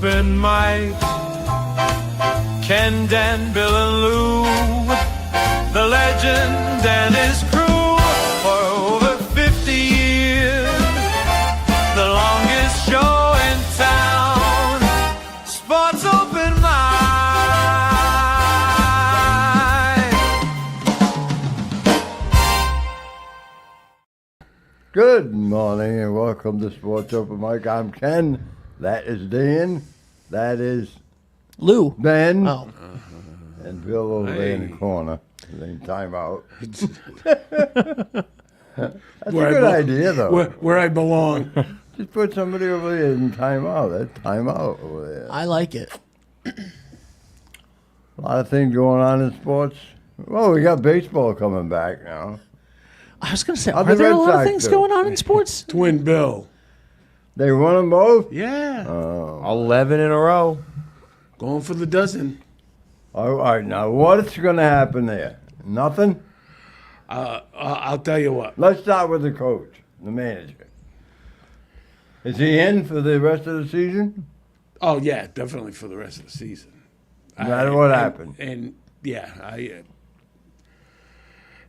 open mic. Ken, Dan, Bill, and Lou, the legend and his crew, for over 50 years, the longest show in town, Sports Open Mic. Good morning and welcome to Sports Open Mic. I'm Ken. That is Dan. That is Lou. Ben. Oh. And Bill over there in the corner. Then time out. That's a good idea, though. Where I belong. Just put somebody over there in time out. That's time out over there. I like it. A lot of things going on in sports. Well, we got baseball coming back now. I was going to say, How are the there a Red lot of Sox things do? going on in sports? Twin Bill. They won them both? Yeah. 11 in a row. Going for the dozen. All right, now what's going to happen there? Nothing? I'll tell you what. Let's start with the coach, the manager. Is he in for the rest of the season? Oh, yeah, definitely for the rest of the season. No matter what happened. And yeah,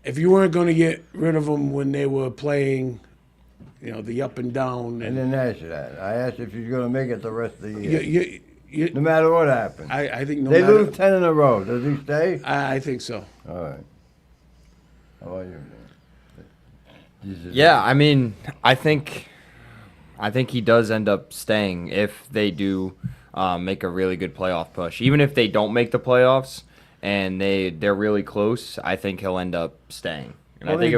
if you weren't going to get rid of them when they were playing, the up and down. I didn't ask you that. I asked if he's going to make it the rest of the year. You, No matter what happened. I think no They matter. lose 10 in a row. Does he stay? I think so. All right. How about you? Jesus. Yeah, I mean, I think he does end up staying if they do make a really good playoff push. Even if they don't make the playoffs and they're really close, I think he'll end up staying. And Well, I think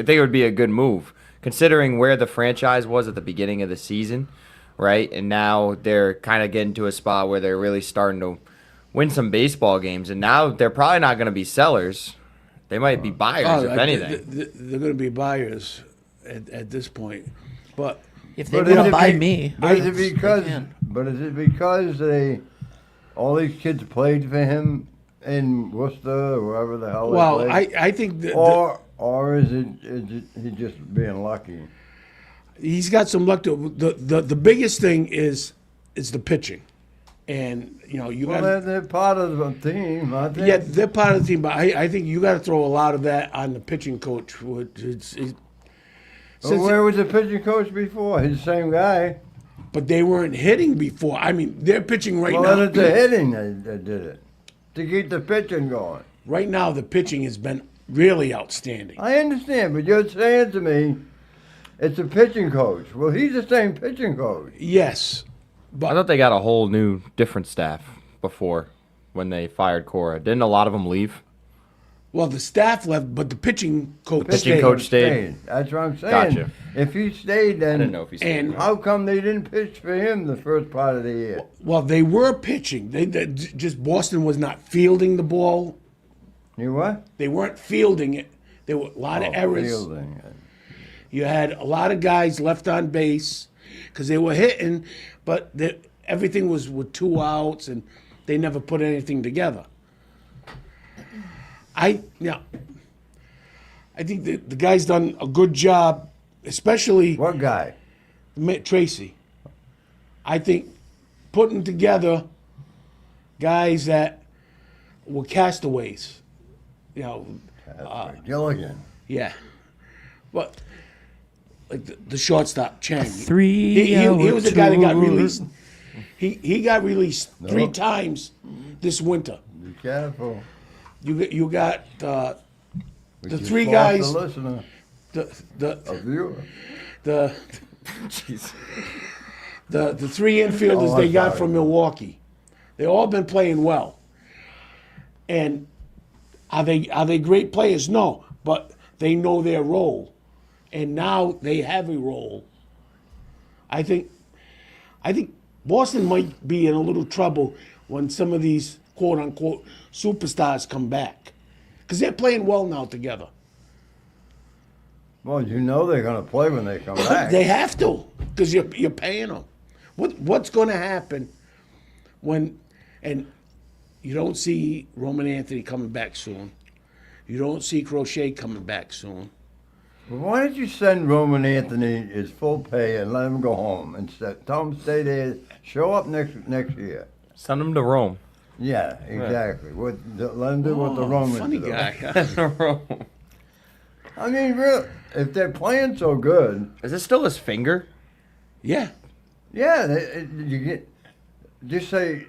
it would be a good move considering where the franchise was at the beginning of the season, right? And now they're kind of getting to a spot where they're really starting to win some baseball games, and now they're probably not going to be sellers. They might be buyers, if anything. They're going to be buyers at this point. But If they But want is to it buy be- me, But is it they because? can. But is it because all these kids played for him in Worcester or wherever the hell well, they played? I think that Or is it he just being lucky? he's got some luck. The biggest thing is the pitching, and you Well, got they're part of the team, aren't they? yeah, they're part of the team, but I think you got to throw a lot of that on the pitching coach. Well, where was the pitching coach before? He's the same guy. But they weren't hitting before. I mean, they're pitching right Well, now. then it's the hitting that did it to keep the pitching going. Right now, the pitching has been really outstanding. I understand, but you're saying to me, it's a pitching coach. Well, he's the same pitching coach. Yes, I thought they got a whole new, different staff before when they fired Cora. Didn't a lot of them leave? well, the staff left, but the pitching coach pitching stayed. coach stayed. That's what I'm saying. Gotcha. If he stayed, then I didn't know if he stayed. And how come they didn't pitch for him the first part of the year? well, they were pitching. They just Boston was not fielding the ball. You what? They weren't fielding it. There were a lot of errors. Fielding. You had a lot of guys left on base because they were hitting, but everything was with 2 outs, and they never put anything together. I think the guy's done a good job, especially What guy? Tracy. I think putting together guys that were castaways. Gilligan. Yeah. But like the shortstop Chang. Three He was a guy that got hour released. He got released No. 3 times this winter. Be careful. You got the We just 3 lost guys. a listener, The a viewer. the the 3 infielders Oh, they I'm got sorry. from Milwaukee. They all been playing well. And are they great players? No, but they know their role, and now they have a role. I think Boston might be in a little trouble when some of these quote unquote superstars come back, because they're playing well now together. Well, you know they're going to play when they come back. They have to, because you're paying them. What's going to happen when, and you don't see Roman Anthony coming back soon. You don't see Crochet coming back soon. Well, why don't you send Roman Anthony his full pay and let him go home and tell him stay there, show up next year. Send him to Rome. Yeah, exactly. Let him do what the Romans Funny do. guy. Rome. I mean, real. If they're playing so good, Is this still his finger? Yeah, yeah, you get. Just say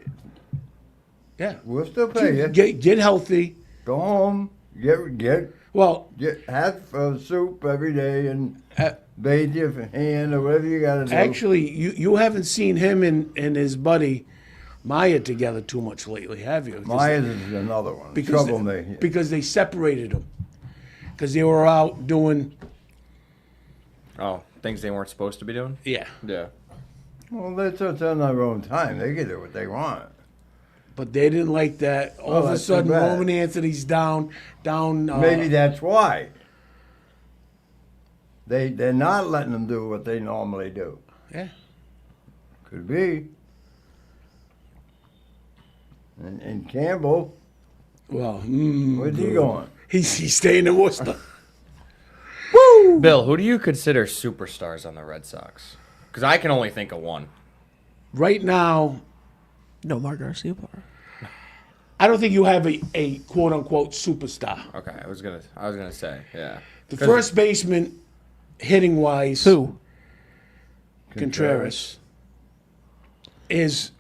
yeah. we'll still pay you. Get healthy. Go home. Get Well, have soup every day and uh, bathe your hand or whatever you got to do. actually, you haven't seen him and his buddy Maya together too much lately, have you? Myers is another one. because Trouble they, me. because they separated them because they were out doing Oh, things they weren't supposed to be doing? yeah. Yeah. Well, that's what's on their own time. They can do what they want. But they didn't like that. All of a that's too sudden, bad. Roman Anthony's down. Maybe that's why. They're not letting them do what they normally do. Yeah. Could be. And Campbell, Well, where's he going? he's staying in Worcester. Bill, who do you consider superstars on the Red Sox? Because I can only think of one. Right now, No, Mark Garcia. I don't think you have a quote unquote superstar. Okay, I was gonna say, yeah. The first baseman, hitting wise, Who? Contreras, is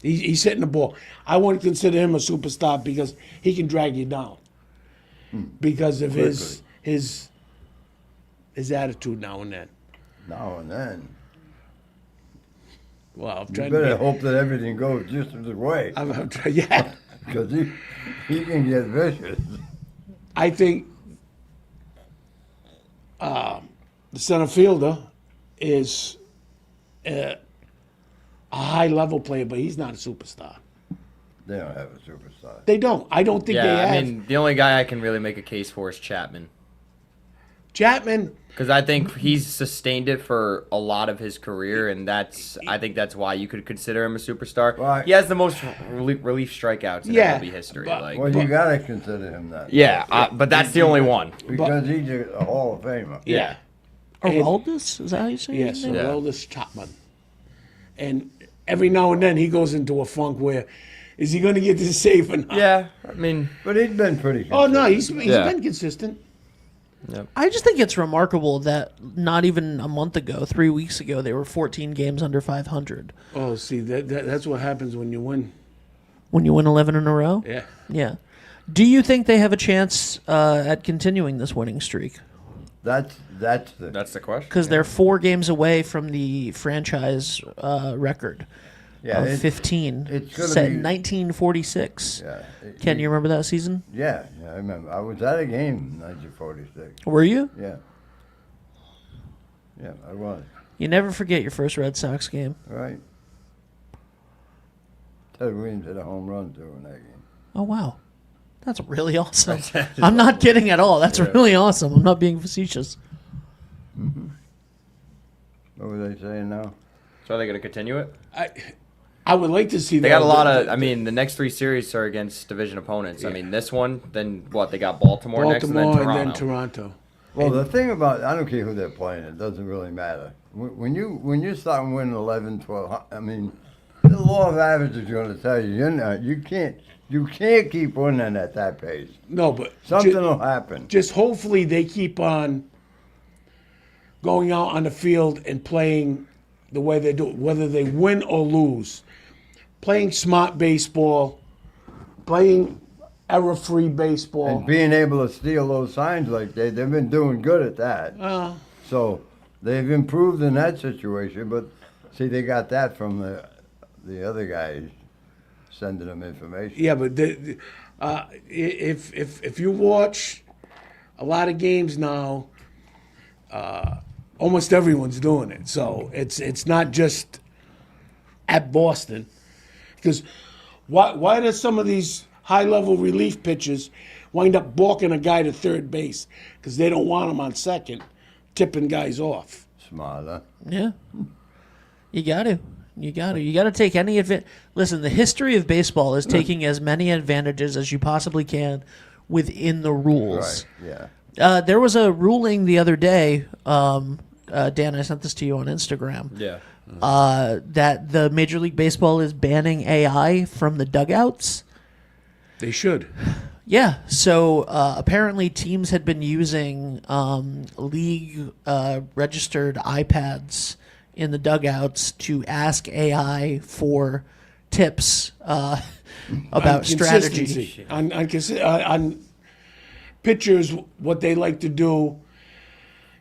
he's hitting the ball. I wouldn't consider him a superstar because he can drag you down because of his attitude now and then. Now and then. Well, I'm You trying better to. hope that everything goes just his way. I'm trying, yeah, Because he can get vicious. I think the center fielder is a high level player, but he's not a superstar. They don't have a superstar. They don't. I don't think they Yeah, have. I mean, the only guy I can really make a case for is Chapman. Chapman, Because I think he's sustained it for a lot of his career, and I think that's why you could consider him a superstar. Right. He has the most relief strikeouts in Yeah, MLB history. but- Like, Well, you got to consider him that. yeah, but that's the only one. Because he's a Hall of Famer. yeah. Araldus? Is that how you say Yes, his name? Yeah. Aroldis Chapman. And every now and then he goes into a funk where, is he going to get this save or not? Yeah, I mean, But he's been pretty Oh, no, consistent. he's Yeah. been consistent. I just think it's remarkable that not even a month ago, 3 weeks ago, they were 14 games under 500. Oh, see, that's what happens when you win. When you win 11 in a row? Yeah. Yeah. Do you think they have a chance at continuing this winning streak? That's the. that's the question. Because they're 4 games away from the franchise record Yeah, of 15, it's gonna set be- in 1946. Yeah. Ken, you remember that season? Yeah, I remember. I was at a game in 1946. Were you? Yeah. Yeah, I was. You never forget your first Red Sox game. Right. Ted Williams hit a home run too in that game. Oh, wow. That's really awesome. I'm not kidding at all. That's really awesome. I'm not being facetious. What were they saying now? So are they going to continue it? I would like to see that. They got a lot of. I mean, the next 3 series are against division opponents. I mean, this one, then what? They got Baltimore, next, and then Baltimore Toronto. and then Toronto. Well, the thing about I don't care who they're playing, it doesn't really matter. When you start winning 11, 12, I mean, the law of averages is going to tell you you can't keep winning at that pace. No, but Something will happen. just hopefully they keep on going out on the field and playing the way they do, whether they win or lose. Playing smart baseball, playing error-free baseball. And being able to steal those signs like they've been doing good at that. So they've improved in that situation, but see, they got that from the other guys sending them information. Yeah, but if you watch a lot of games now, almost everyone's doing it. So it's not just at Boston, because why do some of these high-level relief pitchers wind up balking a guy to third base because they don't want him on second, tipping guys off? Smarter. Yeah. You got to. You got to take any advantage. Listen, the history of baseball is taking as many advantages as you possibly can within the rules. Right. Yeah. There was a ruling the other day, Dan, I sent this to you on Instagram, Yeah. that the Major League Baseball is banning AI from the dugouts. They should. Yeah, so apparently teams had been using league registered iPads in the dugouts to ask AI for tips about strategy. Consistency. On pitchers, what they like to do.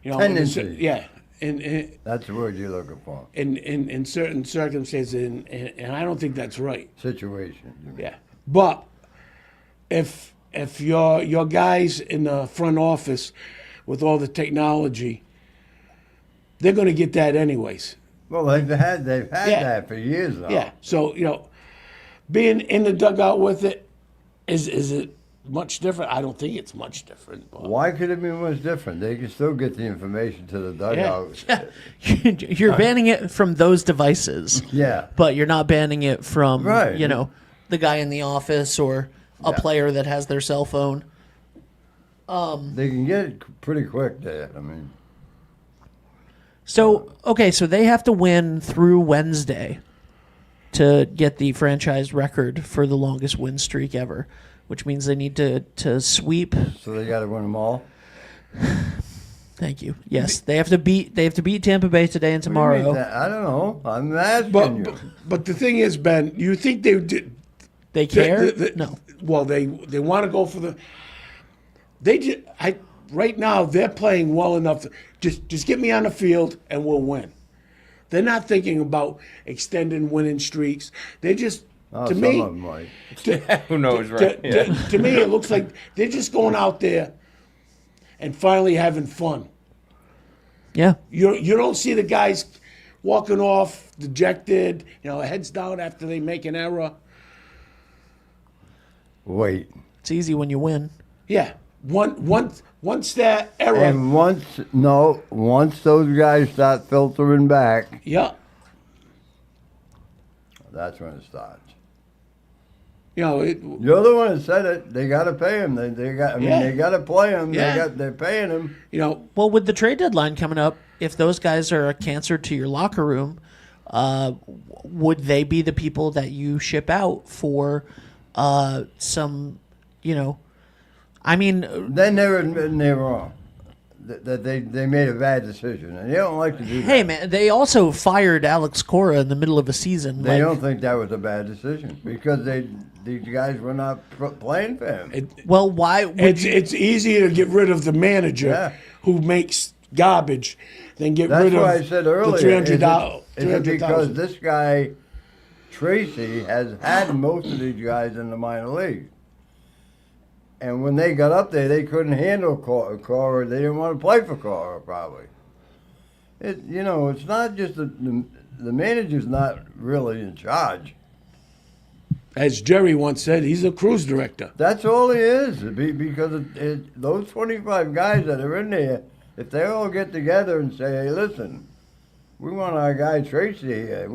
You know, Tendency. yeah, and That's the word you're looking for. in certain circumstances, and I don't think that's right. Situation. you mean. Yeah, but if your guys in the front office with all the technology, they're going to get that anyways. Well, they've had Yeah. that for years now. Yeah. So being in the dugout with it, is it much different? I don't think it's much different. But Why could it be much different? They can still get the information to the dugout. You're banning it from those devices, Yeah. but you're not banning it from Right. the guy in the office or a Yeah. player that has their cell phone. They can get it pretty quick there. I mean, So so they have to win through Wednesday to get the franchise record for the longest win streak ever, which means they need to sweep. so they got to win them all. Thank you. Yes, they have to beat Tampa Bay today and What do you mean tomorrow. that? I don't know. I'm asking but, you. but the thing is, Ben, you think they did? They care? the- No. Well, they want to go for the. They just right now they're playing well enough. Just get me on the field and we'll win. They're not thinking about extending winning streaks. They just Oh, to some me. of them might. Who knows, right? Yeah. To me, it looks like they're just going out there and finally having fun. Yeah. You don't see the guys walking off dejected, heads down after they make an error. Wait. It's easy when you win. Yeah, once that error, And once those guys start filtering back, yeah, that's when it starts. it, You're the one that said it. They got to pay him. They got. I mean, Yeah. they got to play him. Yeah. They're paying him. Well, with the trade deadline coming up, if those guys are a cancer to your locker room, would they be the people that you ship out for some, I mean, Then they're admitting they're wrong. That they made a bad decision, and they don't like to do that. hey, man, they also fired Alex Cora in the middle of a season. They don't think that was a bad decision because these guys were not playing for him. Well, why would it's easier to get rid of the manager Yeah. who makes garbage than get That's rid of why I said earlier. the $300,000. Is it because this guy Tracy has had most of these guys in the minor league, and when they got up there, they couldn't handle Cora. They didn't want to play for Cora, probably. It's not just the manager's not really in charge. As Jerry once said, he's a cruise director. That's all he is. Because those 25 guys that are in there, if they all get together and say, "Hey, listen, we want our guy Tracy here.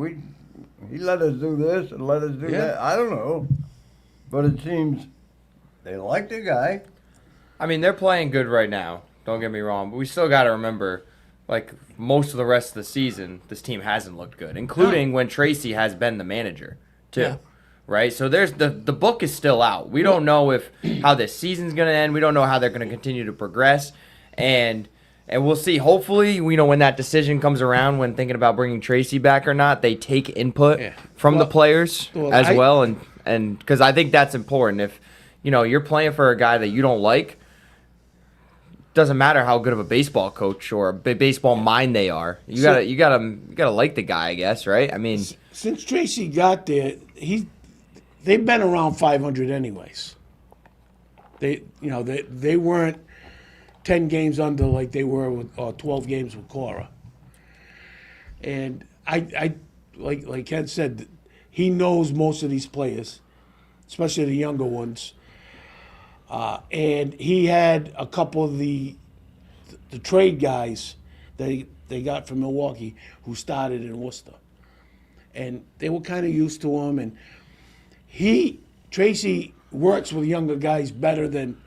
He let us do this and let us do Yeah. that." I don't know, but it seems they like the guy. I mean, they're playing good right now. Don't get me wrong, but we still got to remember, like most of the rest of the season, this team hasn't looked good, including when Tracy has been the manager too. Yeah. Right? So there's the book is still out. We don't know how this season's going to end. We don't know how they're going to continue to progress, and we'll see. Hopefully, when that decision comes around, when thinking about bringing Tracy back or not, they take input from the Well, players as I- well, and because I think that's important. If you're playing for a guy that you don't like, doesn't matter how good of a baseball coach or a baseball mind they are. You gotta like the guy, I guess, right? I mean, Since Tracy got there, they've been around 500 anyways. They weren't 10 games under like they were with, or 12 games with Cora. And I like Ken said, he knows most of these players, especially the younger ones. And he had a couple of the trade guys that they got from Milwaukee who started in Worcester. And they were kind of used to him. And Tracy works with younger guys better than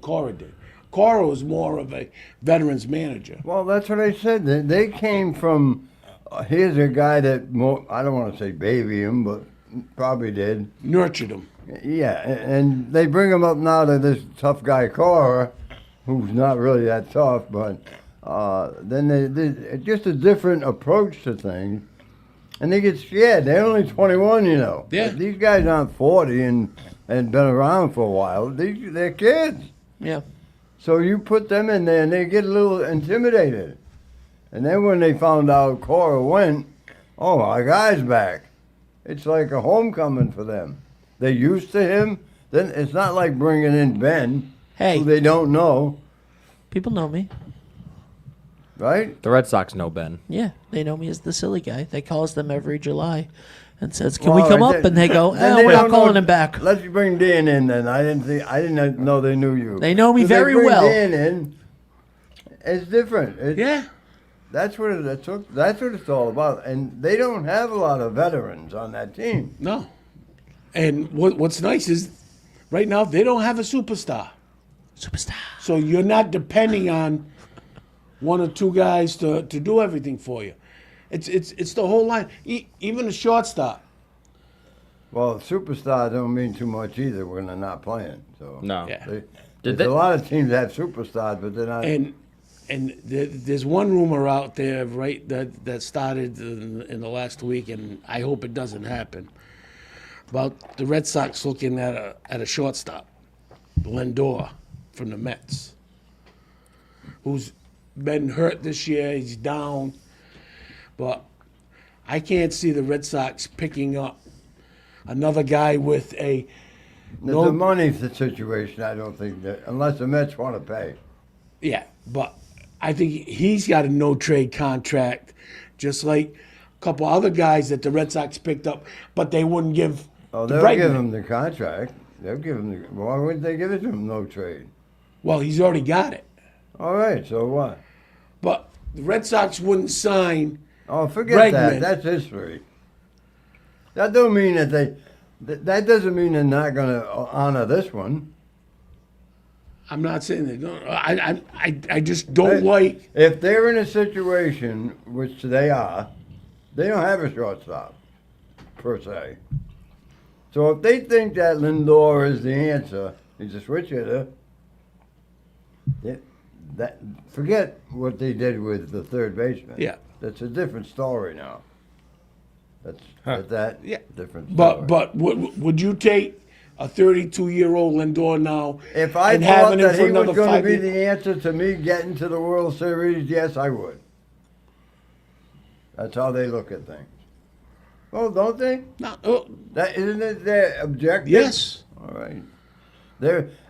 Cora did. Cora was more of a veterans manager. Well, that's what I said. They came from. Here's a guy that I don't want to say baby him, but probably did. Nurtured him. Yeah, and they bring him up now to this tough guy Cora, who's not really that tough, but then they just a different approach to things, and they get scared. They're only 21, you know. Yeah. These guys aren't 40 and been around for a while. They're kids. Yeah. So you put them in there, and they get a little intimidated. And then when they found out Cora went, oh, our guy's back. It's like a homecoming for them. They're used to him. Then it's not like bringing in Ben, Hey. who they don't know, People know me. right? The Red Sox know Ben. Yeah, they know me as the silly guy. They calls them every July and says, "Can we Well, come then- up?" And they go, then they "We're not don't know- calling him back." Let's bring Dan in then. I didn't know they knew you. They know me So they very bring well. Dan in. It's different. Yeah. That's what it's all about. And they don't have a lot of veterans on that team. No. And what's nice is, right now they don't have a superstar, Superstar. so you're not depending on one or two guys to do everything for you. It's the whole line. Even the shortstop. Well, superstar don't mean too much either when they're not playing. So No. Yeah. There's they- a lot of teams that have superstars, but they're not. And there's one rumor out there, right, that started in the last week, and I hope it doesn't happen, about the Red Sox looking at a shortstop, Lindor from the Mets, who's been hurt this year. He's down, but I can't see the Red Sox picking up another guy with a There's a money situation. I don't think that unless the Mets want to pay. Yeah, but I think he's got a no-trade contract, just like a couple other guys that the Red Sox picked up, but they wouldn't give Oh, the they'll give Bregman. him the contract. They'll give him the. Why wouldn't they give it to him? No trade. Well, he's already got it. All right. So what? But the Red Sox wouldn't sign. Oh, forget Bregman. that. That's history. That don't mean that they. That doesn't mean they're not going to honor this one. I'm not saying they don't. I just don't like. If they're in a situation, which they are, they don't have a shortstop, per se. So if they think that Lindor is the answer, he's a switch hitter. Forget what they did with the third baseman. Yeah. That's a different story now. That's Yeah. different. But story. would you take a 32-year-old Lindor now If I and thought having him that for he was another going to 5 be years? the answer to me getting to the World Series, yes, I would. That's how they look at things. Oh, don't they? No, That isn't it their objective? yes. All right.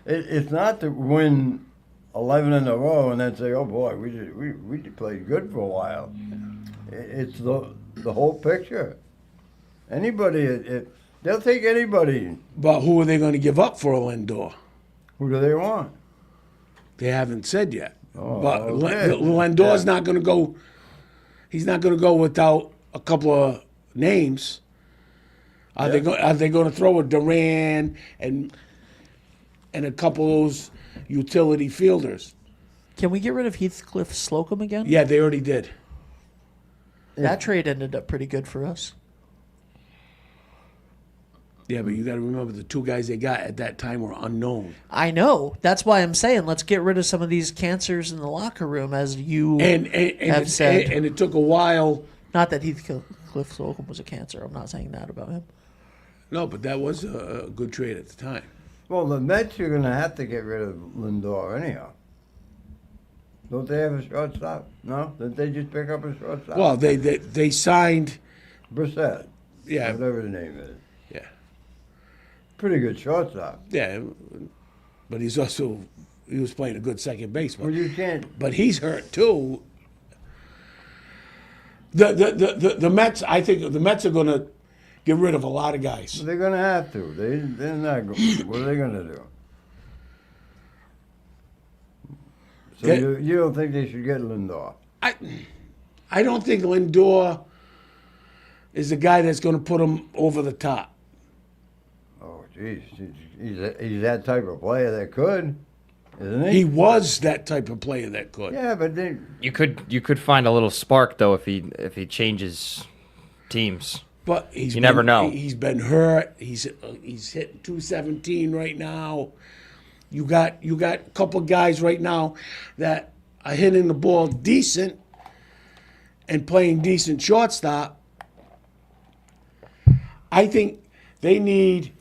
It's not to win 11 in a row and then say, "Oh boy, we played good for a while." It's the whole picture. Anybody, they'll take anybody. But who are they going to give up for a Lindor? Who do they want? They haven't said yet. Oh, But okay. Lindor's Yeah. not going to go. He's not going to go without a couple of names. Are they going to throw a Duran and a couple of those utility fielders? Can we get rid of Heathcliff Slocum again? Yeah, they already did. That trade ended up pretty good for us. Yeah, but you got to remember the two guys they got at that time were unknown. I know. That's why I'm saying let's get rid of some of these cancers in the locker room, as you And have said. and it took a while. Not that Heathcliff Slocum was a cancer. I'm not saying that about him. No, but that was a good trade at the time. Well, the Mets are going to have to get rid of Lindor anyhow. Don't they have a shortstop? No? Didn't they just pick up a shortstop? Well, they signed. Brissett. Yeah, Whatever the name is. yeah, Pretty good shortstop. yeah. But he was playing a good second baseman. Well, you can't. But he's hurt too. The Mets, I think the Mets are going to get rid of a lot of guys. They're going to have to. They're not going. What are they going to do? So Get- you don't think they should get Lindor? I don't think Lindor is the guy that's going to put him over the top. Oh, jeez. He's that type of player that could. isn't He was that type of player that could. Yeah, but they, You could find a little spark though if he changes teams. But he's You never know. He's been hurt. He's hitting 217 right now. You got a couple guys right now that are hitting the ball decent and playing decent shortstop. I think they need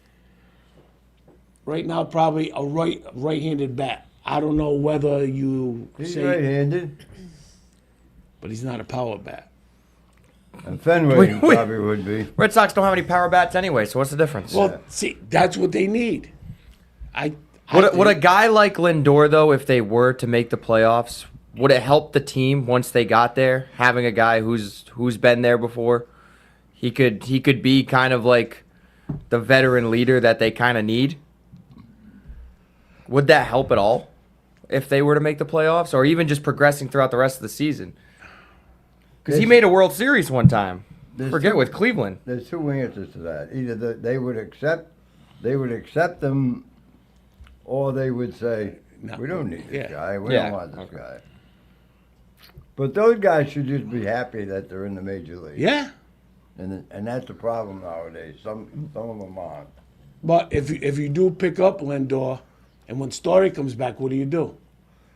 right now probably a right-handed bat. I don't know whether you he's say, right-handed. but he's not a power bat. And Fenway probably would be. Red Sox don't have any power bats anyway, so what's the difference? Well, see, that's what they need. Would a guy like Lindor, though, if they were to make the playoffs, would it help the team once they got there? Having a guy who's been there before, he could be kind of like the veteran leader that they kind of need. Would that help at all if they were to make the playoffs, or even just progressing throughout the rest of the season? Because he made a World Series one time. Forget with Cleveland. There's two answers to that. Either they would accept them, or they would say, No. we don't need this Yeah. guy. We Yeah. don't want this guy. But those guys should just be happy that they're in the major league. Yeah. And that's the problem nowadays. Some of them aren't. But if you do pick up Lindor, and when Story comes back, what do you do?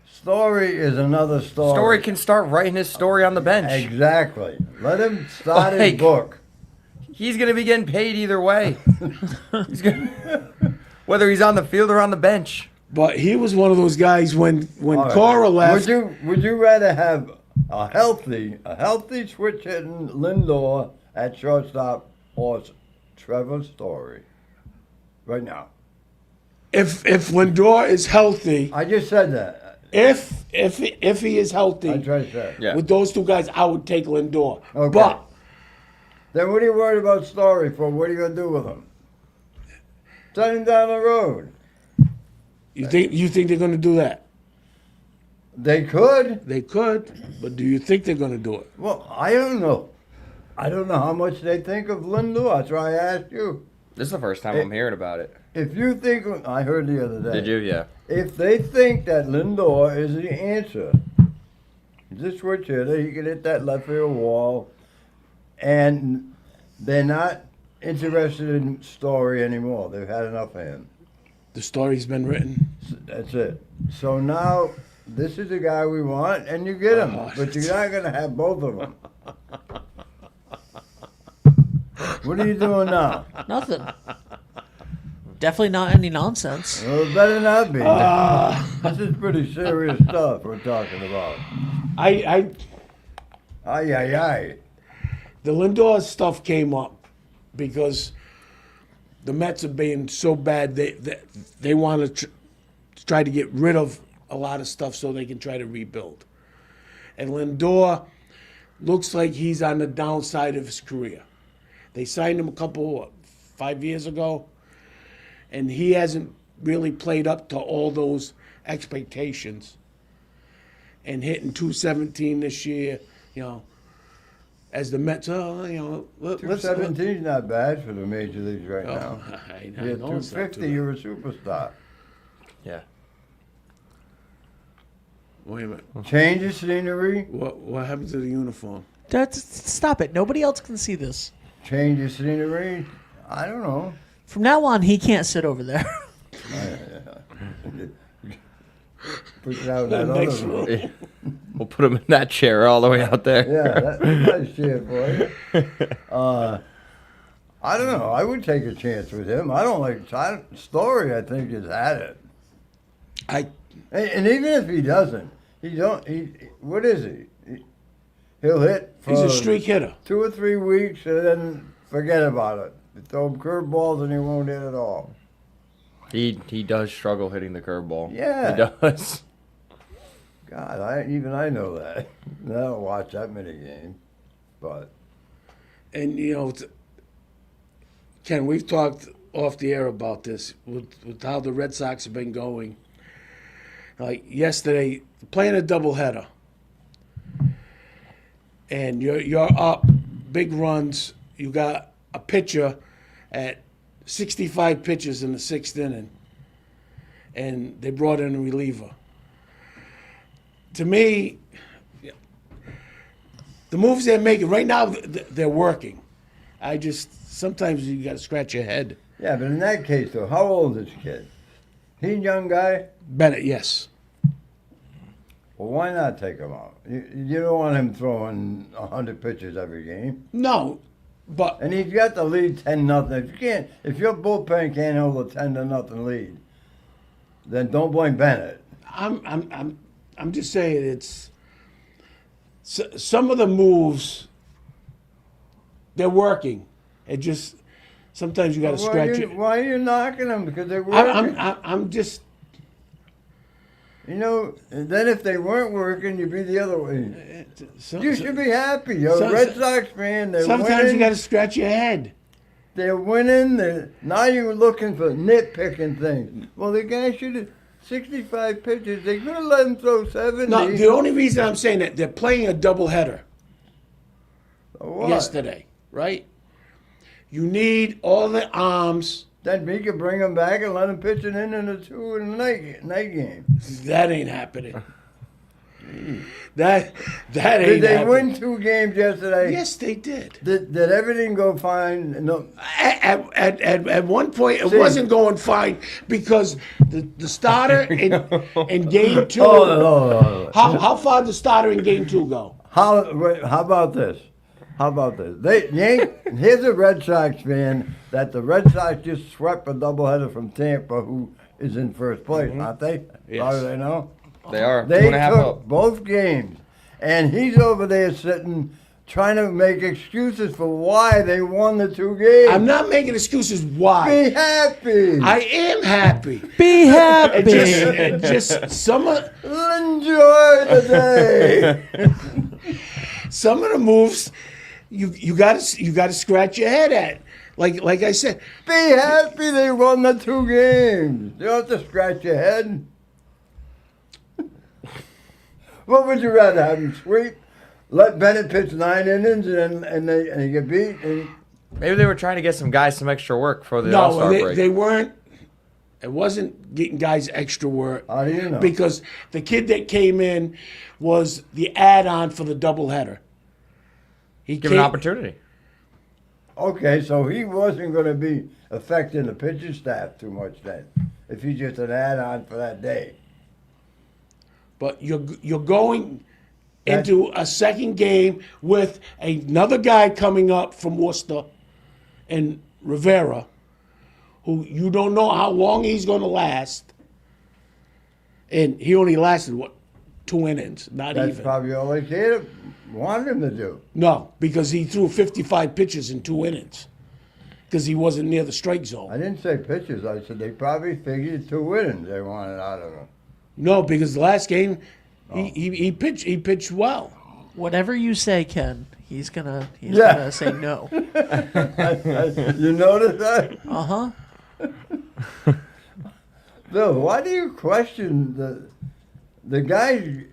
Story is another story. Story can start writing his story on the bench. Exactly. Let him start his Like- book. He's gonna be getting paid either way. Whether he's on the field or on the bench. But he was one of those guys when All right. Cora left. Would you rather have a healthy switch hitting Lindor at shortstop or Trevor Story? Right now. If Lindor is healthy, I just said that. if he is healthy, I tried to say. Yeah. with those two guys, I would take Lindor. Okay. But Then what are you worried about Story for? What are you gonna do with him? Send him down the road. you think they're going to do that? They could. They could, but do you think they're going to do it? Well, I don't know. I don't know how much they think of Lindor. That's why I asked you. This is the first time I'm hearing about it. If you think, I heard the other day. Did you? Yeah. If they think that Lindor is the answer, he's a switch hitter. He can hit that left field wall, and they're not interested in Story anymore. They've had enough of him. The story's been written. That's it. So now this is the guy we want, and you get him, but you're not going to have both of them. What are you doing now? Nothing. Definitely not any nonsense. Well, it better not be. This is pretty serious stuff we're talking about. I Ay, ay, ay. the Lindor stuff came up because the Mets are being so bad they want to try to get rid of a lot of stuff so they can try to rebuild. And Lindor looks like he's on the downside of his career. They signed him 5 years ago, and he hasn't really played up to all those expectations. And hitting 217 this year, as the Mets, let's 217 is not bad for the major leagues right now. I You hit know it's not 250, too you're a superstar. Yeah. bad. Wait a minute. Change of scenery, What happened to the uniform? Stop it. Nobody else can see this. change of scenery. I don't know. From now on, he can't sit over there. Put it out in that Next other room. row. We'll put him in that chair all the way out there. Yeah, that's a nice chair for you. I don't know. I would take a chance with him. I don't like Story. I think has had it. And even if he doesn't, what is he? He'll hit for He's a streak hitter. 2 or 3 weeks and then forget about it. You throw him curveballs and he won't hit at all. He does struggle hitting the curveball. Yeah. He does. God, I know that. I don't watch that many games, but And Ken, we've talked off the air about this with how the Red Sox have been going. Like yesterday, playing a doubleheader, and you're up big runs. You got a pitcher at 65 pitches in the 6th inning, and they brought in a reliever. To me, the moves they're making right now, they're working. Sometimes you got to scratch your head. Yeah, but in that case, though, how old is this kid? He a young guy? Bennett, yes. Well, why not take him out? You don't want him throwing 100 pitches every game. No, but And he's got the lead 10-0. If your bullpen can't hold a 10-0 lead, then don't blame Bennett. I'm just saying it's some of the moves. They're working. It just sometimes you got to scratch it. Why are you knocking them? Because they're working. I'm just. You know, and then if they weren't working, you'd be the other way. Some, You should be happy. You're a Red Sox fan. They're sometimes winning. you got to scratch your head. They're winning. Now you're looking for nitpicking things. Well, the guy should have 65 pitches. They could have let him throw 70. No, the only reason I'm saying that they're playing a doubleheader What? yesterday, right? You need all the arms. Then we could bring him back and let him pitch an inning or two in the night game. That ain't happening. That ain't Did they happening. win 2 games yesterday? Yes, they did. Did everything go fine? No. At one point, it wasn't going fine because the starter in game 2. Oh. How far did the starter in game 2 go? How about this? Here's a Red Sox fan that the Red Sox just swept a doubleheader from Tampa, who is in first place, aren't they? Yes. How do they know? They are They 2.5 took up. both games, and he's over there sitting, trying to make excuses for why they won the 2 games. I'm not making excuses why. Be happy. I am happy. Be happy. It just some of Enjoy the day. some of the moves you got to scratch your head at. Like I said, Be happy they won the 2 games. You don't have to scratch your head. What would you rather have him sweep? Let Bennett pitch 9 innings and they get beat? And Maybe they were trying to get some guys some extra work for the no, All-Star break. they weren't. It wasn't getting guys extra work. How do you know? Because the kid that came in was the add-on for the doubleheader. He Give an opportunity. Okay, so he wasn't going to be affecting the pitching staff too much then, if he's just an add-on for that day. But you're going into a second game with another guy coming up from Worcester and Rivera, who you don't know how long he's going to last. And he only lasted, 2 innings? Not That's even. probably all they wanted him to do. No, because he threw 55 pitches in 2 innings because he wasn't near the strike zone. I didn't say pitches. I said they probably figured 2 innings they wanted out of him. No, because the last game he pitched well. Whatever you say, Ken, he's gonna Yeah. say no. You notice that? Uh huh. Bill, why do you question the guys?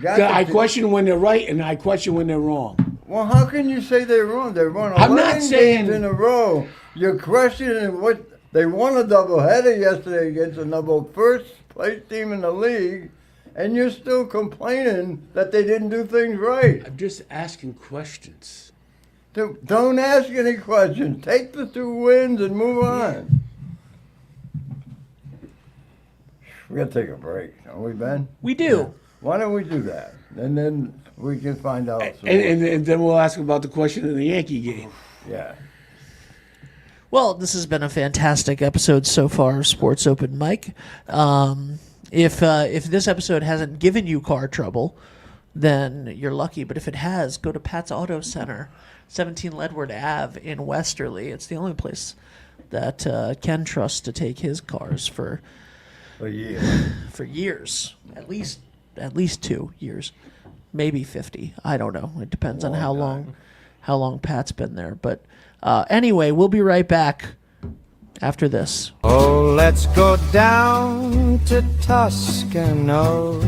I question when they're right and I question when they're wrong. Well, how can you say they're wrong? They won I'm 11 not saying- games in a row. You're questioning what they won a doubleheader yesterday against the number first place team in the league, and you're still complaining that they didn't do things right. I'm just asking questions. Don't ask any questions. Take the 2 wins and move on. We gotta take a break, don't we, Ben? We do. Why don't we do that? And then we can find out. some more. And then we'll ask about the question in the Yankee game. Yeah. Well, this has been a fantastic episode so far of Sports Open Mic. If this episode hasn't given you car trouble, then you're lucky. But if it has, go to Pat's Auto Center, 17 Ledward Ave in Westerly. It's the only place that Ken trusts to take his cars for years, at least 2 years, maybe 50. I don't know. It depends on how long Pat's been there. But anyway, we'll be right back after this. Oh, let's go down to Toscano's.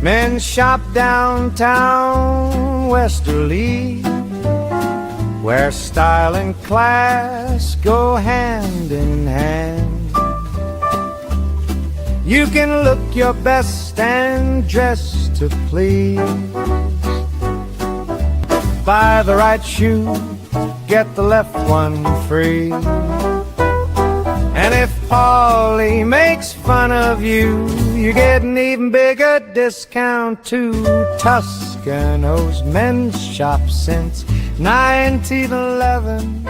Men shop downtown Westerly, where style and class go hand in hand. You can look your best and dress to please. Buy the right shoe, get the left one free. And if Paulie makes fun of you, you get an even bigger discount too. Toscano's men's shop since 1911.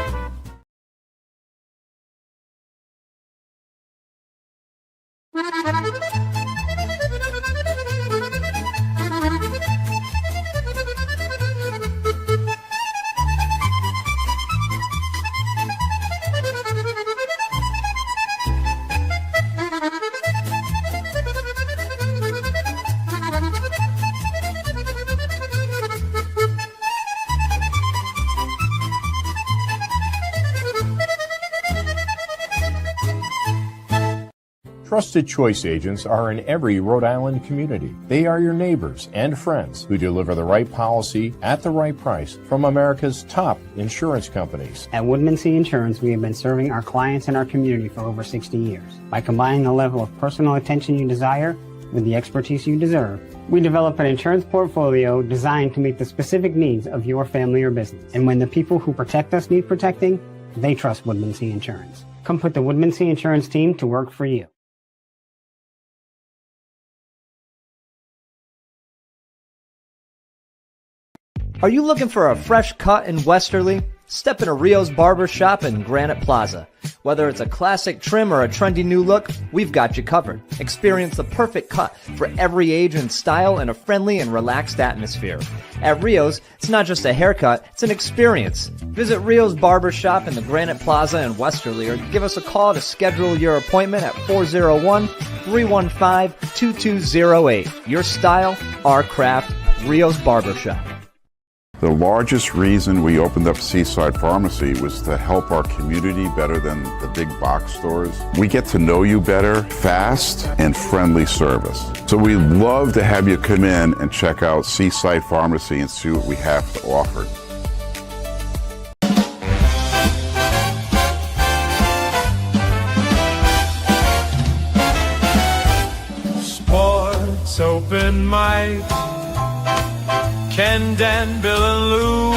Trusted Choice agents are in every Rhode Island community. They are your neighbors and friends who deliver the right policy at the right price from America's top insurance companies. At Woodmansee Insurance, we have been serving our clients and our community for over 60 years. By combining the level of personal attention you desire with the expertise you deserve, we develop an insurance portfolio designed to meet the specific needs of your family or business. And when the people who protect us need protecting, they trust Woodmansee Insurance. Come put the Woodmansee Insurance team to work for you. Are you looking for a fresh cut in Westerly? Step into Rio's Barber Shop in Granite Plaza. Whether it's a classic trim or a trendy new look, we've got you covered. Experience the perfect cut for every age and style in a friendly and relaxed atmosphere. At Rio's, it's not just a haircut, it's an experience. Visit Rio's Barber Shop in the Granite Plaza in Westerly or give us a call to schedule your appointment at 401-315-2208. Your style, our craft, Rio's Barber Shop. The largest reason we opened up Seaside Pharmacy was to help our community better than the big box stores. We get to know you better, fast and friendly service. So we'd love to have you come in and check out Seaside Pharmacy and see what we have to offer. Sports open mic. Ken, Dan, Bill, and Lou,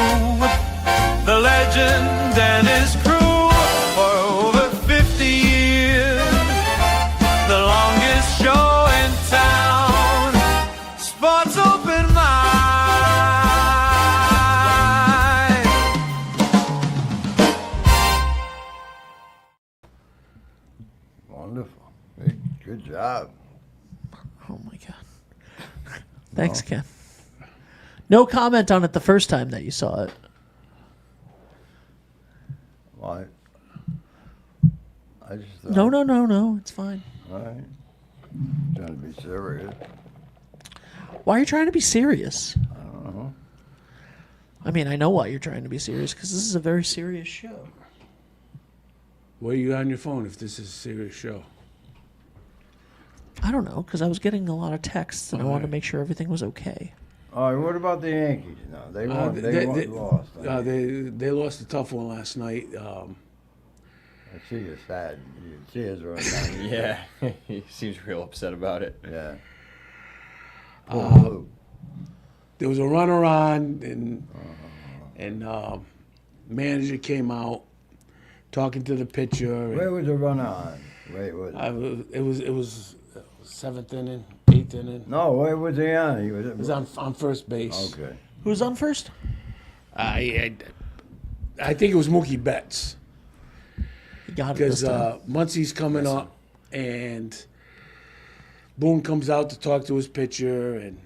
the legend and his crew for over 50 years. The longest show in town, Sports Open Mic. Wonderful. Hey, good job. Oh my God. Thanks, Ken. No comment on it the first time that you saw it. Why? I just thought, No. It's fine. all right. Trying to be serious. Why are you trying to be serious? I don't know. I mean, I know why you're trying to be serious because this is a very serious show. Where are you on your phone if this is a serious show? I don't know because I was getting a lot of texts and I wanted to make sure everything was okay. All right, what about the Yankees now? They won. They lost. They lost a tough one last night. I see you're sad. Your tears running down. Yeah, he seems real upset about it. Yeah. There was a runner on, and manager came out talking to the pitcher. Where was the runner on? Wait, was It was seventh inning, eighth inning. No, where was he on? He was on first base. Okay. Who's on first? I think it was Mookie Betts. He got it this Because time. Muncie's coming up, and Boone comes out to talk to his pitcher, and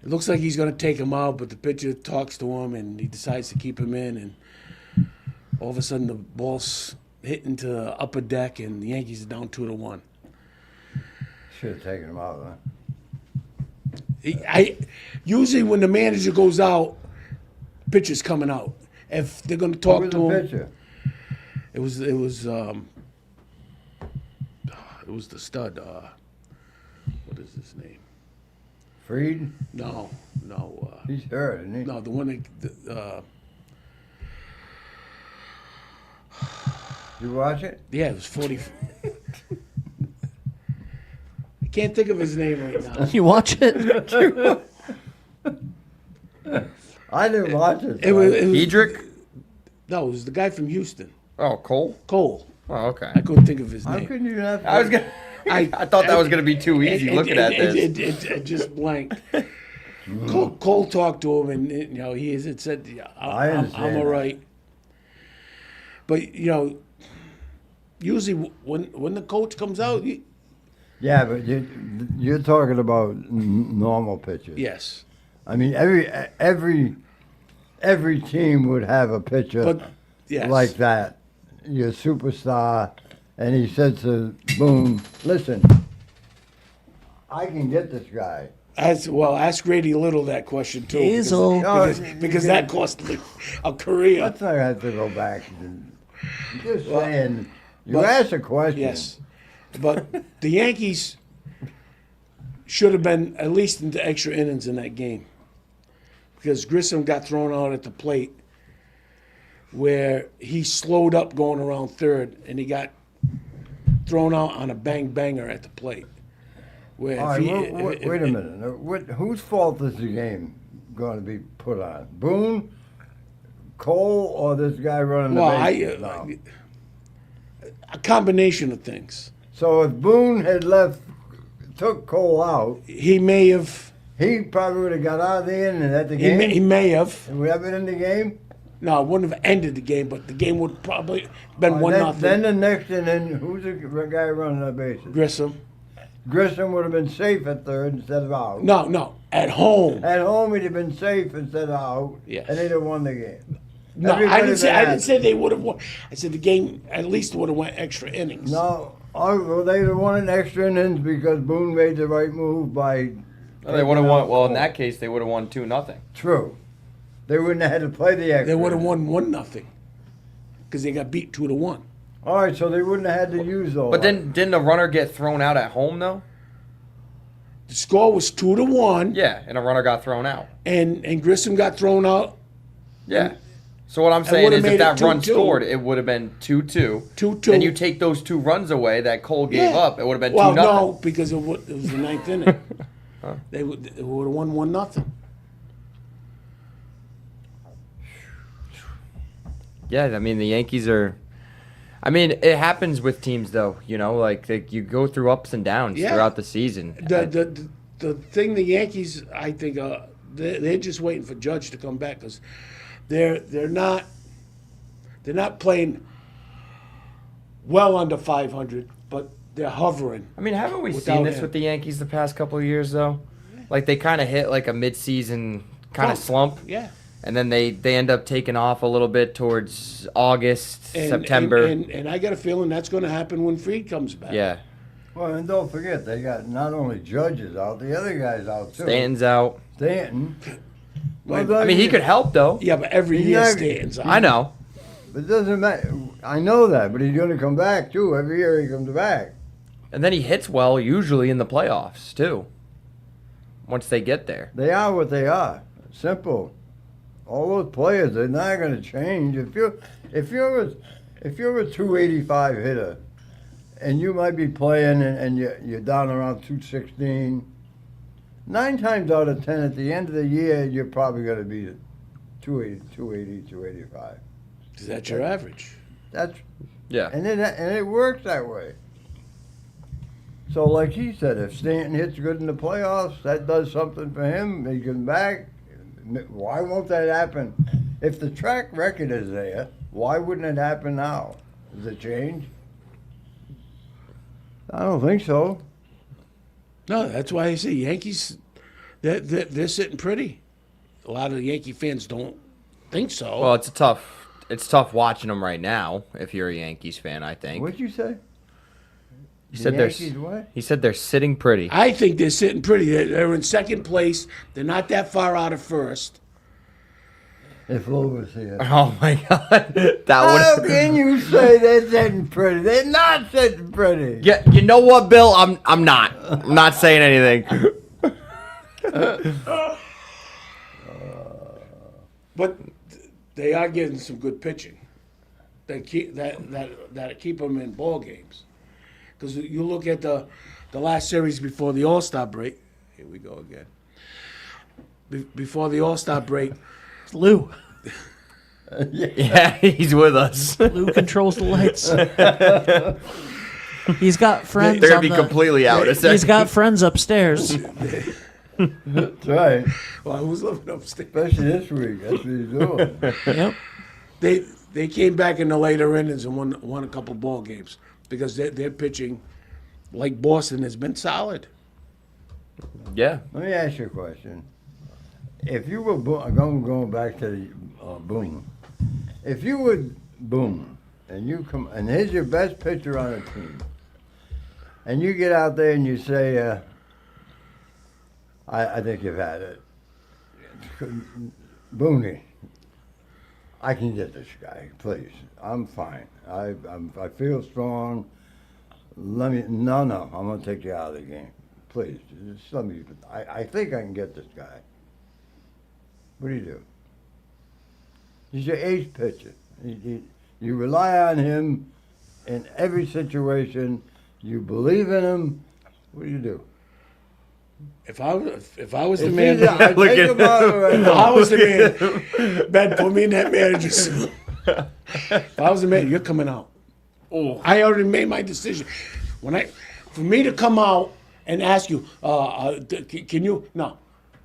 it looks like he's going to take him out, but the pitcher talks to him, and he decides to keep him in, and all of a sudden the ball's hit into the upper deck, and the Yankees are down 2-1. Should have taken him out, huh? Usually when the manager goes out, pitcher's coming out. If they're going to talk Who was to the him, pitcher? it was the stud. What is his name? Freed? No. He's hurt, isn't he? No, the one that. You watch it? Yeah, it was 40. Can't think of his name right now. You watch it? I didn't watch it. It was Edric? no, it was the guy from Houston, Oh, Cole? Cole. Oh, okay. I couldn't think of his How name. can you not? I was gonna. I thought that was gonna be too easy looking at this. It just blanked. Cole talked to him, and you know he had said, yeah, I I'm understand all that. right. But you know, usually when the coach comes out, Yeah, but you're talking about normal pitchers. yes. I mean, every team would have a pitcher But yes, like that, your superstar, and he said to Boone, "Listen, I can get this guy." ask Grady Little that question too. Hazel. Because that cost him a career. Let's not have to go back. Just Well, saying, you but- asked a question. Yes, but the Yankees should have been at least into extra innings in that game because Grissom got thrown out at the plate where he slowed up going around third and he got thrown out on a bang-banger at the plate. Where All if right, he- wait a minute. Whose fault is the game going to be put on? Boone, Cole, or this guy running Well, the bases now? a combination of things. So if Boone had took Cole out, He may have. he probably would have got out of the inning and at the He game. may, he may have. Would have been in the game. No, it wouldn't have ended the game, but the game would probably been one then, nothing. then the next inning, who's the guy running the bases? Grissom. Grissom would have been safe at third instead of out. No, at home. At home, he'd have been safe instead of out, Yes. and they'd have won the game. No, I Everybody didn't say. been I didn't at say they would have won. I said the game at least would have went extra innings. No, well, they'd have won in extra innings because Boone made the right move by. They would have won. Well, in that case, they would have won 2-0. True. They wouldn't have had to play the extra. They would have innings. won 1-0 because they got beat 2-1. All right, so they wouldn't have had to use all. But then, didn't the runner get thrown out at home though? The score was 2-1. Yeah, and a runner got thrown out. And Grissom got thrown out. Yeah. So what I'm saying would've is, if made that it run 2-2. scored, it would have been 2-2. 2-2. Then you take those 2 runs away that Cole gave Yeah. up, it would have been 2-0. Well, no, because it was the ninth inning. They would have won 1-0. Yeah, I mean the Yankees are. I mean, it happens with teams though. You know, like you go through ups and downs Yeah. throughout the season. The thing the Yankees, I think, they're just waiting for Judge to come back because they're not playing well under 500, but they're hovering. I mean, haven't we Without seen this him. with the Yankees the past couple of years though? Like they kind of hit like a mid-season kind of slump, Yeah. and then they end up taking off a little bit towards August, And, September. and I got a feeling that's going to happen when Fried comes back. Yeah, Well, and don't forget, they got not only Judges out, the other guys out too. Stanton's out. Stanton. Like, I mean, he could help though. Yeah, but every He's year not- Stanton's out. I know. But it doesn't matter. I know that, but he's going to come back too. Every year he comes back. And then he hits well usually in the playoffs too. Once they get there. They are what they are. Simple. All those players, they're not going to change. If you're a 285 hitter, and you might be playing and you're down around 216, 9 times out of 10 at the end of the year, you're probably going to be 280, 285. Is that your average? That's Yeah. and it works that way. So, like he said, if Stanton hits good in the playoffs, that does something for him. He comes back. Why won't that happen? If the track record is there, why wouldn't it happen now? Does it change? I don't think so. No, that's why I say Yankees, they're sitting pretty. A lot of the Yankee fans don't think so. Well, it's tough watching them right now. If you're a Yankees fan, I think. What'd you say? He said Yankees what? He said they're sitting pretty. I think they're sitting pretty. They're in second place. They're not that far out of first. If Lou was here. Oh my God, that How would. can you say they're sitting pretty? They're not sitting pretty. Yeah, you know what, Bill? I'm not. I'm not saying anything. But they are getting some good pitching. They keep that keep them in ball games. Because you look at the last series before the All-Star break. Here we go again. Before the All-Star break, Lou. Yeah, he's with us. Lou controls the lights. He's got friends. They're gonna on be the- completely out. He's got friends upstairs. That's right. well, who's living upstairs? Especially this week. That's what he's doing. Yep. They came back in the later innings and won a couple ball games because they're pitching like Boston has been solid. Yeah. Let me ask you a question. If you were going back to the Boone, if you would Boone and you come and here's your best pitcher on the team, and you get out there and you say, I think you've had it, Booney, I can get this guy, please. I'm fine. I feel strong. No, I'm gonna take you out of the game, please. Just let me. I think I can get this guy. What do? He's your ace pitcher. You rely on him in every situation. You believe in him. What do? If I was the If man, he's I Look take at him out right if now. I was the man, Ben, put me in that manager's suit. If I was the man, you're coming out. Oh, I already made my decision. For me to come out and ask you, can you? No,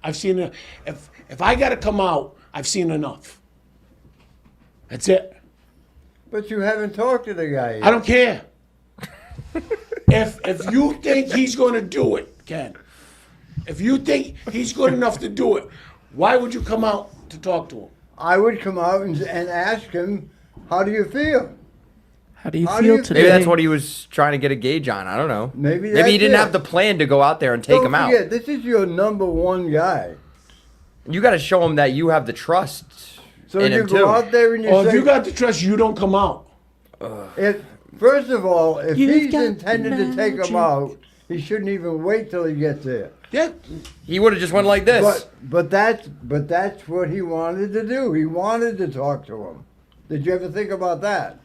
I've seen it. If I got to come out, I've seen enough. That's it. But you haven't talked to the guy yet. I don't care. If you think he's going to do it, Ken, if you think he's good enough to do it, why would you come out to talk to him? I would come out and ask him, how do you feel? How do you How do feel you today? Maybe that's what he was trying to get a gauge on. I don't know. Maybe he that's didn't it. have the plan to go out there and take Don't him out. forget, this is your number one guy. You got to show him that you have the trust So in you him go too. out there and you Or say, if you got the trust, you don't come out. first of all, if You've he's got intended to take magic. him out, he shouldn't even wait till he gets there. Yeah. He would have just went like this. But that's what he wanted to do. He wanted to talk to him. Did you ever think about that?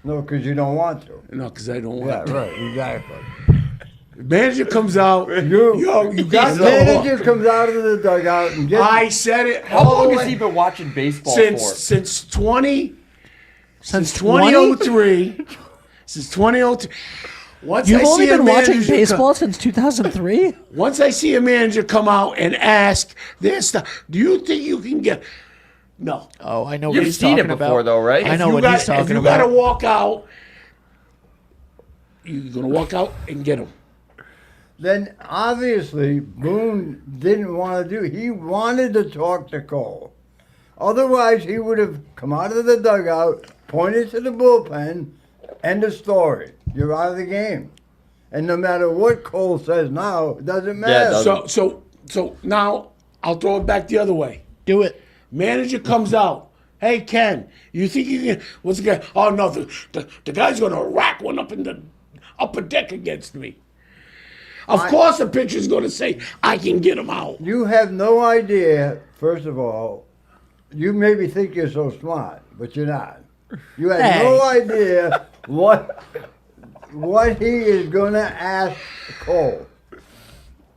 No, because you don't want to. No, because I don't want Yeah, to. right, exactly. The manager comes out. You got the manager comes out of the dugout and gets. I said it. How all long the has way- he been watching baseball since 20 Since 2003. Since 2003. Once You've I only see a been watching manager baseball since 2003? Once I see a manager come out and ask this stuff, do you think you can get? No. Oh, I know what You've he's seen it talking before, about. though, right? I know You what got- he's talking If you about. got to walk out, you're gonna walk out and get him. Then obviously Boone didn't want to do. He wanted to talk to Cole. Otherwise, he would have come out of the dugout, pointed to the bullpen, end of story. You're out of the game. And no matter what Cole says now, it doesn't matter. doesn't. So now I'll throw it back the other way. Do it. Manager comes out. Hey Ken, you think you can? What's the guy? Oh no, the guy's gonna rack one up in the upper deck against me. Of course, the pitcher's gonna say, "I can get him out." You have no idea, first of all, you maybe think you're so smart, but you're not. You have Hey. no idea what he is going to ask Cole.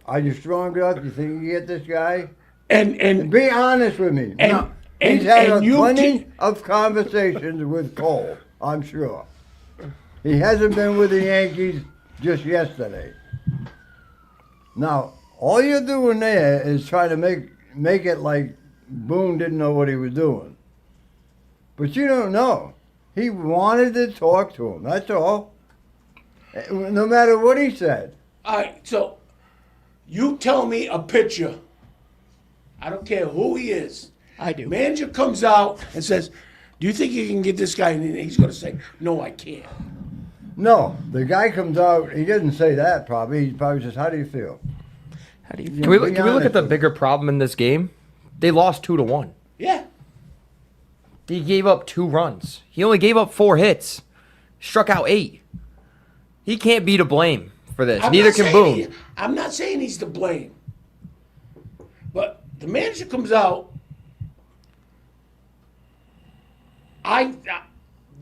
Are you strong enough? You think you can get this guy? And Be honest with me. And- No, and- he's had and you plenty can- of conversations with Cole, I'm sure. He hasn't been with the Yankees just yesterday. Now, all you're doing there is trying to make it like Boone didn't know what he was doing. But you don't know. He wanted to talk to him, that's all. No matter what he said. all right, so you tell me a pitcher. I don't care who he is. I do. Manager comes out and says, "Do you think you can get this guy?" And he's gonna say, "No, I can't." No, the guy comes out, he doesn't say that probably. He probably says, how do you feel? How do you Can feel? we Be can we look honest at the with bigger problem in this game? They lost 2-1. Yeah. He gave up 2 runs. He only gave up 4 hits. Struck out 8. He can't be to blame for this. I'm Neither not can saying Boone. I'm not saying he's to blame. But the manager comes out.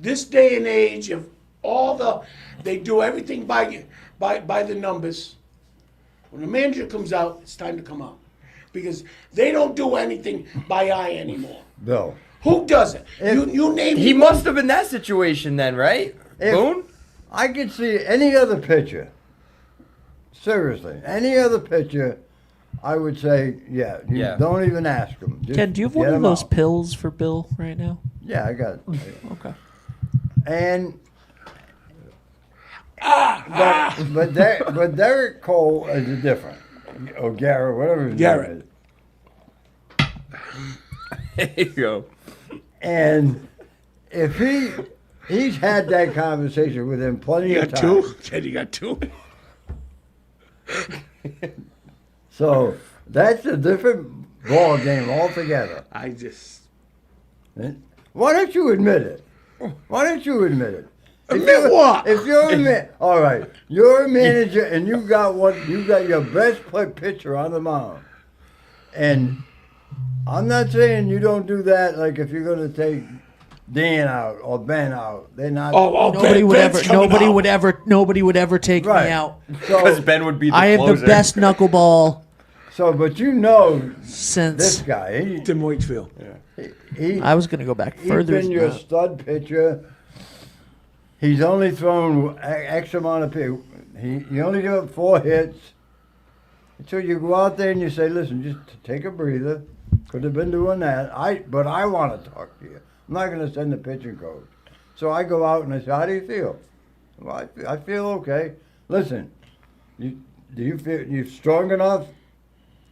This day and age, They do everything by the numbers. When the manager comes out, it's time to come out. Because they don't do anything by eye anymore. Bill. Who does it? You name He me must have been that situation then, right? If Boone? I could see any other pitcher, seriously, any other pitcher, I would say, you Yeah. don't even ask him. Just Ken, do you have one get of 'em those out. pills for Bill right now? Yeah, I got it. Okay. And but Derek Cole is different. Or Garrett, whatever his Garrett. name is. There you go. And if he's had that conversation with him plenty You of got times. two? Ken, you got two? So that's a different ball game altogether. I just... Why don't you admit it? Why don't you admit it? Admit what? If you're all right, you're a manager and you got your best pitcher on the mound, and I'm not saying you don't do that. Like if you're going to take Dan out or Ben out, they're not. Nobody would ever take Right. me out. Because Ben would be the I have closer. the best knuckleball So, but you know this since guy. Tim Waitsfield. I was going to go back He's further. been than your that. stud pitcher. He's only thrown X amount of pitch. He only gave up 4 hits. So you go out there and you say, listen, just take a breather. Could have been doing that. But I want to talk to you. I'm not going to send the pitching coach. So I go out and I say, how do you feel? Well, I feel okay. Listen, do you feel you're strong enough?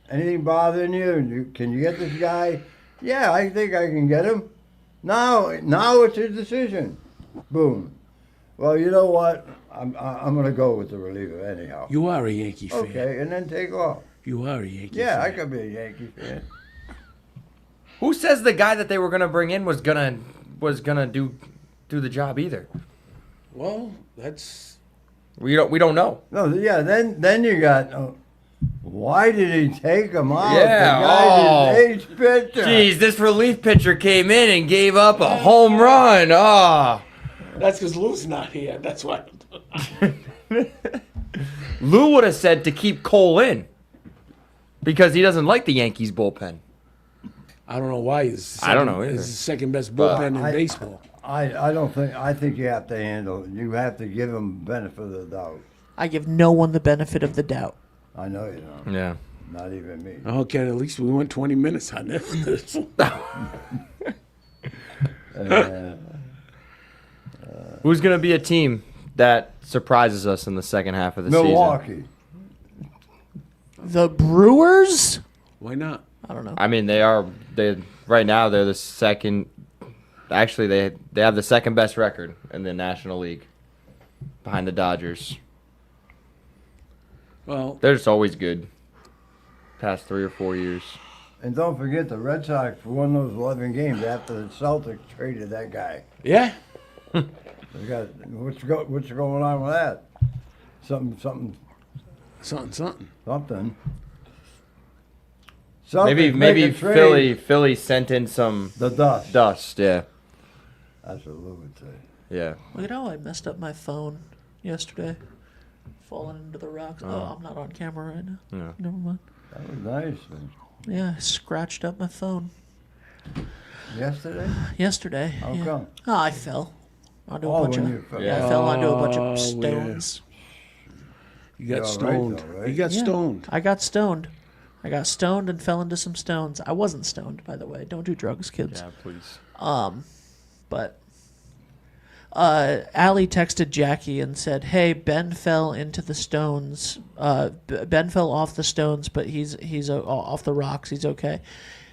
Anything bothering you? Can you get this guy? Yeah, I think I can get him. Now it's his decision. Boom. Well, you know what? I'm going to go with the reliever anyhow. You are a Yankee fan. Okay, and then take off. You are a Yankee Yeah, fan. I could be a Yankee fan. Who says the guy that they were gonna bring in was gonna do the job either? Well, that's... We don't know. No, yeah. Then you got. Why did he take him out? Yeah, the guy's his ace pitcher. Jeez, this relief pitcher came in and gave up a home run. Oh. That's because Lou's not here. That's why. Lou would have said to keep Cole in because he doesn't like the Yankees bullpen. I don't know why I don't know either. It's the second best bullpen in baseball. I don't think. I think you have to handle. You have to give him benefit of the doubt. I give no one the benefit of the doubt. I know you don't. Yeah. Not even me. Okay, at least we went 20 minutes on this. Who's gonna be a team that surprises us in the second half of the Milwaukee. season? The Brewers? Why not? I don't know. I mean, they right now they're the second. Actually, they have the second best record in the National League, behind the Dodgers. Well, They're just always good. Past 3 or 4 years. And don't forget the Red Sox won those 11 games after the Celtics traded that guy. yeah. They got what's going on with that? Something. Something. Celtics Maybe make a trade. Philly sent in some The dust. dust. Yeah, That's what Lou would say. yeah. Look at how I messed up my phone yesterday. Falling into the rocks. Oh, I'm not on camera right now. Yeah. Never mind. That was nice. Man. Yeah, I scratched up my phone Yesterday? yesterday. How yeah. come? Oh, I fell onto a Oh, bunch when of. you fell. Yeah, I fell onto a bunch Oh, of yeah. stones. You You're got all right, stoned. though, right? You got Yeah, stoned. I got stoned. I got stoned and fell into some stones. I wasn't stoned, by the way. Don't do drugs, kids. Yeah, please. But Allie texted Jackie and said, "Hey, Ben fell into the stones. Ben fell off the stones, but he's off the rocks. He's okay."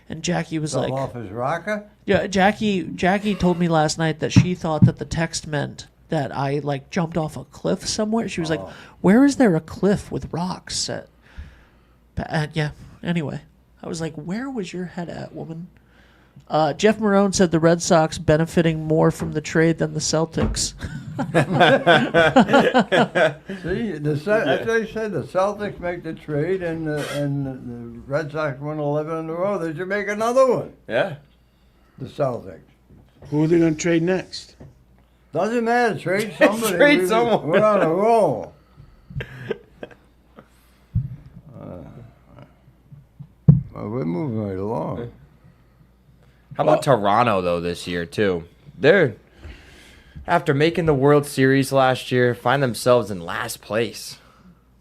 And Jackie was Fell like, off his rocker? "Yeah." Jackie told me last night that she thought that the text meant that I like jumped off a cliff somewhere. She was like, "Where is there a cliff with rocks at?" Yeah. Anyway, I was like, "Where was your head at, woman?" Jeff Marone said the Red Sox benefiting more from the trade than the Celtics. See, that's what I said. The Celtics make the trade, and the Red Sox win 11 in a row. They should make another one. Yeah. The Celtics. Who are they going to trade next? Doesn't matter. Trade somebody. Trade someone. We're on a roll. Well, we're moving right along. How about Toronto though this year too? They're after making the World Series last year, find themselves in last place.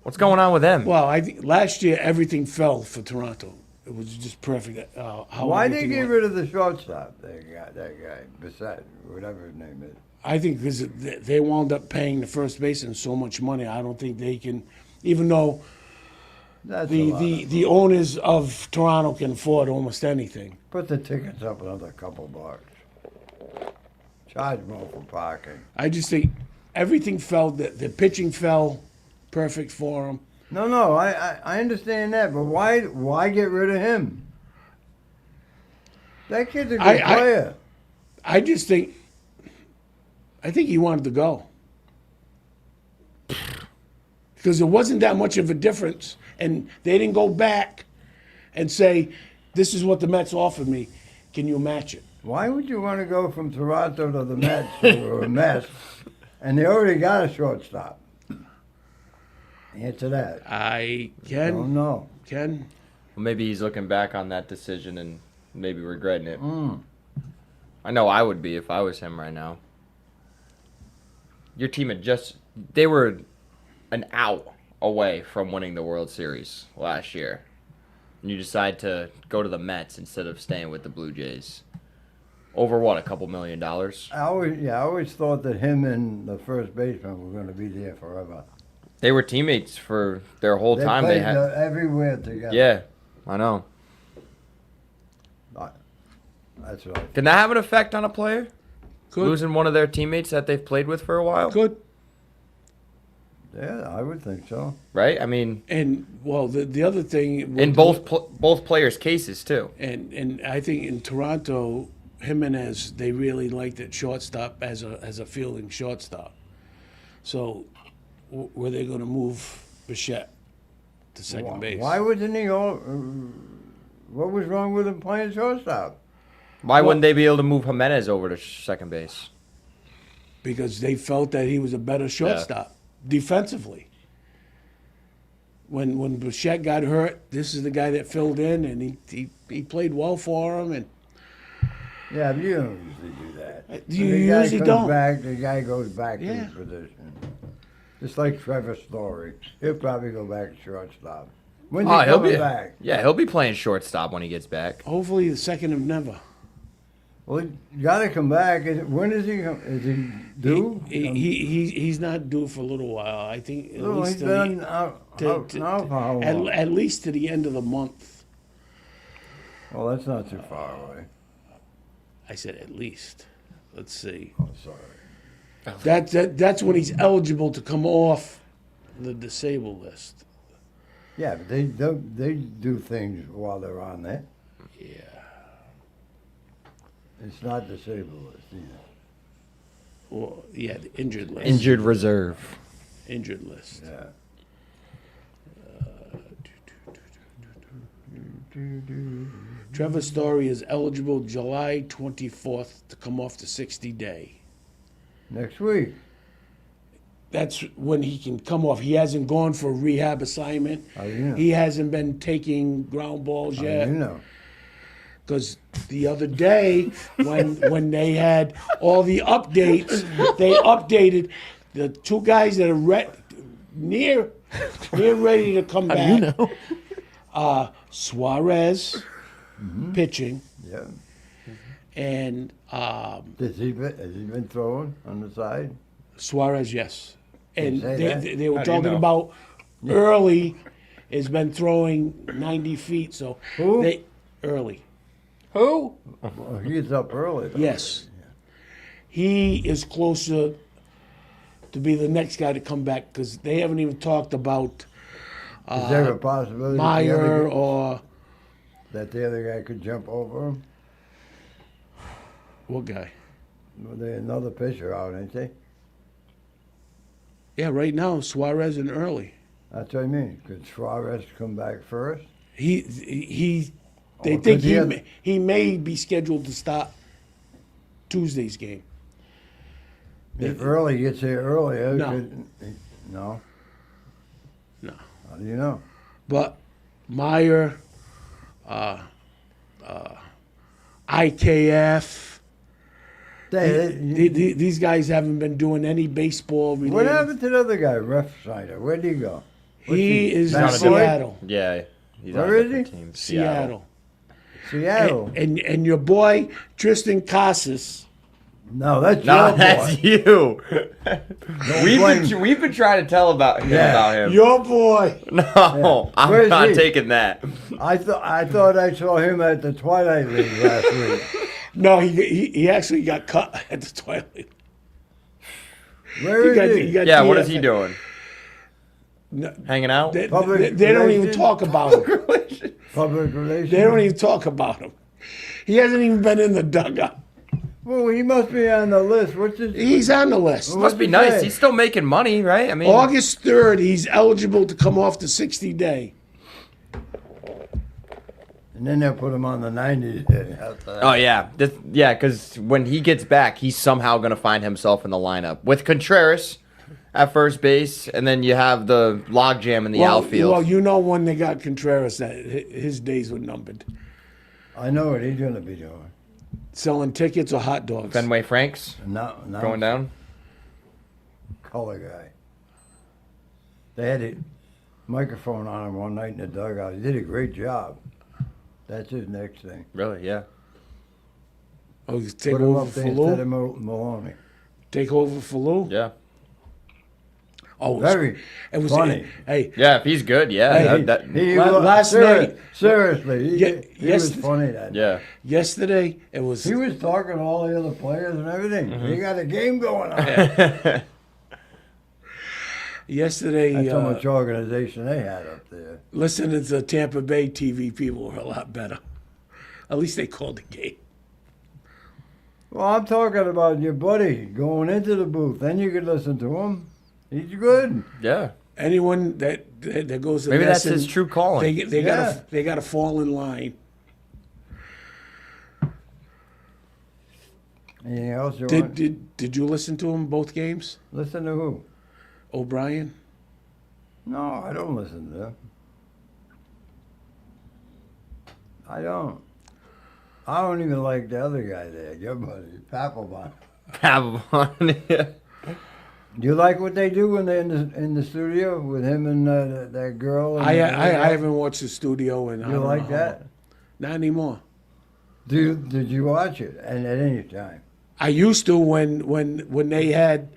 What's going on with them? Well, I think last year everything fell for Toronto. It was just perfect. How Why they everything get went. rid of the shortstop? They got that guy, Bissett, whatever his name is. I think because they wound up paying the first baseman so much money, I don't think they can, even though That's a lot. the owners of Toronto can afford almost anything. Put the tickets up another couple bucks. Charge more for parking. I just think everything fell. The pitching fell perfect for them. No, I understand that, but why get rid of him? That kid's a good player. I just think. I think he wanted to go because there wasn't that much of a difference, and they didn't go back and say, "This is what the Mets offered me. Can you match it?" Why would you want to go from Toronto to the Mets, who are a mess, and they already got a shortstop? Answer that. I Don't know. Ken. Well, maybe he's looking back on that decision and maybe regretting it. I know I would be if I was him right now. Your team they were an out away from winning the World Series last year. And you decide to go to the Mets instead of staying with the Blue Jays. Over what, a couple $1 million? I always thought that him and the first baseman were going to be there forever. They were teammates for their whole time. They played had everywhere together. Yeah, I know. That's right. Can that have an effect on a player? Could. Losing one of their teammates that they've played with for a while? Good. Yeah, I would think so. Right? I mean, And well, the other thing in both players' cases too. and I think in Toronto, Jimenez, they really liked that shortstop as a fielding shortstop. So, were they going to move Bichette to second base? Why wasn't he all? What was wrong with him playing shortstop? Why wouldn't they be able to move Jimenez over to second base? Because they felt that he was a better shortstop defensively. When Bichette got hurt, this is the guy that filled in, and he played well for him. And Yeah, but you don't usually do that. You When the guy usually comes don't. Back, the guy goes back to Yeah. his position. Just like Trevor Story. He'll probably go back to shortstop. When's he he'll coming be back? Yeah, he'll be playing shortstop when he gets back. hopefully, the second of never. Well, he got to come back. When is he? Is he due? He's not due for a little while. I think at No, least he's been out now for how long? at least to the end of the month. Well, that's not too far away. I said at least. Let's see. Oh, sorry. That's when he's eligible to come off the disabled list. Yeah, but they do things while they're on there. Yeah. It's not disabled list either. Well, yeah, the injured list. Injured reserve. Injured list. Yeah. Trevor Story is eligible July 24th to come off the 60-day. Next week. That's when he can come off. He hasn't gone for a rehab assignment. How do you know? He hasn't been taking ground balls How do yet. you know? Because the other day, when they had all the updates, they updated the two guys that are near ready to come back. You know. Suarez pitching, Yeah. and Has he been throwing on the side? Suarez, yes. And say they, that? they were How do you talking know? about Early has been throwing 90 feet. So Who? Early. Who? Well, he gets up early. Though. Yes. He is closer to be the next guy to come back because they haven't even talked about Is there a possibility Meyer or that the other guy could jump over him? what guy? Well, there's another pitcher out, ain't they? Yeah, right now Suarez and Early. That's what I mean. Could Suarez come back first? They Or think could he he may be scheduled to start Tuesday's game. If Early gets here earlier, No. No? No. How do you know? But Meyer, IKF, these guys haven't been doing any baseball related. What happened to the other guy, Refsnyder? Where'd he go? He is in Bad boy? Seattle. Yeah, he's Where on a is different he? team. Seattle. Seattle. And your boy Tristan Casas. No, that's No, your that's boy. you. blame- we've been trying to tell about him. Yeah. About him. Your boy. No, I'm Where's not he? taking that. I thought I saw him at the Twilight League last week. No, he actually got cut at the Twilight. Where is he? He got Yeah, what is DFA. he doing? No, Hanging out? They, Public they don't even relations? talk about him. Public relations. They don't even talk about him. He hasn't even been in the dugout. Well, he must be on the list. What's his? He's on the list. Well, Must be What's nice. his name? He's still making money, right? I mean, August 3rd, he's eligible to come off the 60-day. And then they'll put him on the 90 day. Oh yeah, yeah. Because when he gets back, he's somehow going to find himself in the lineup with Contreras at first base, and then you have the logjam in the outfield. Well, you know when they got Contreras, that his days were numbered. I know what he's going to be doing. Selling tickets or hot dogs. Fenway Franks Now going down. Color guy. They had a microphone on him one night in the dugout. He did a great job. That's his next thing. Really? Yeah. Oh, you take Put him over up for there instead of Lou? Maloney. Take over for Lou? Yeah. Oh, Very funny. Hey, Yeah. If he's good, yeah. Hey, last night- Seriously, he was yes- funny that night. yeah. yesterday it was. He was talking to all the other players and everything. Mm-hmm. He got a game going on. Yesterday, That's how much organization they had up there. listening to Tampa Bay TV people were a lot better. At least they called the game. Well, I'm talking about your buddy going into the booth. Then you could listen to him. He's good. Yeah. Anyone that goes to Maybe that's Nesson, his true calling. They Yeah. gotta fall in line. Anything else you want? Did you listen to him both games, Listen to who? O'Brien? No, I don't listen to them. I don't. I don't even like the other guy there, your buddy, Papelbon. Pavlon. Yeah. Do you like what they do when they're in the studio with him and that girl? And I the other guy? haven't watched the studio and You like that? Not anymore. Did you watch it? And at any time? I used to when they had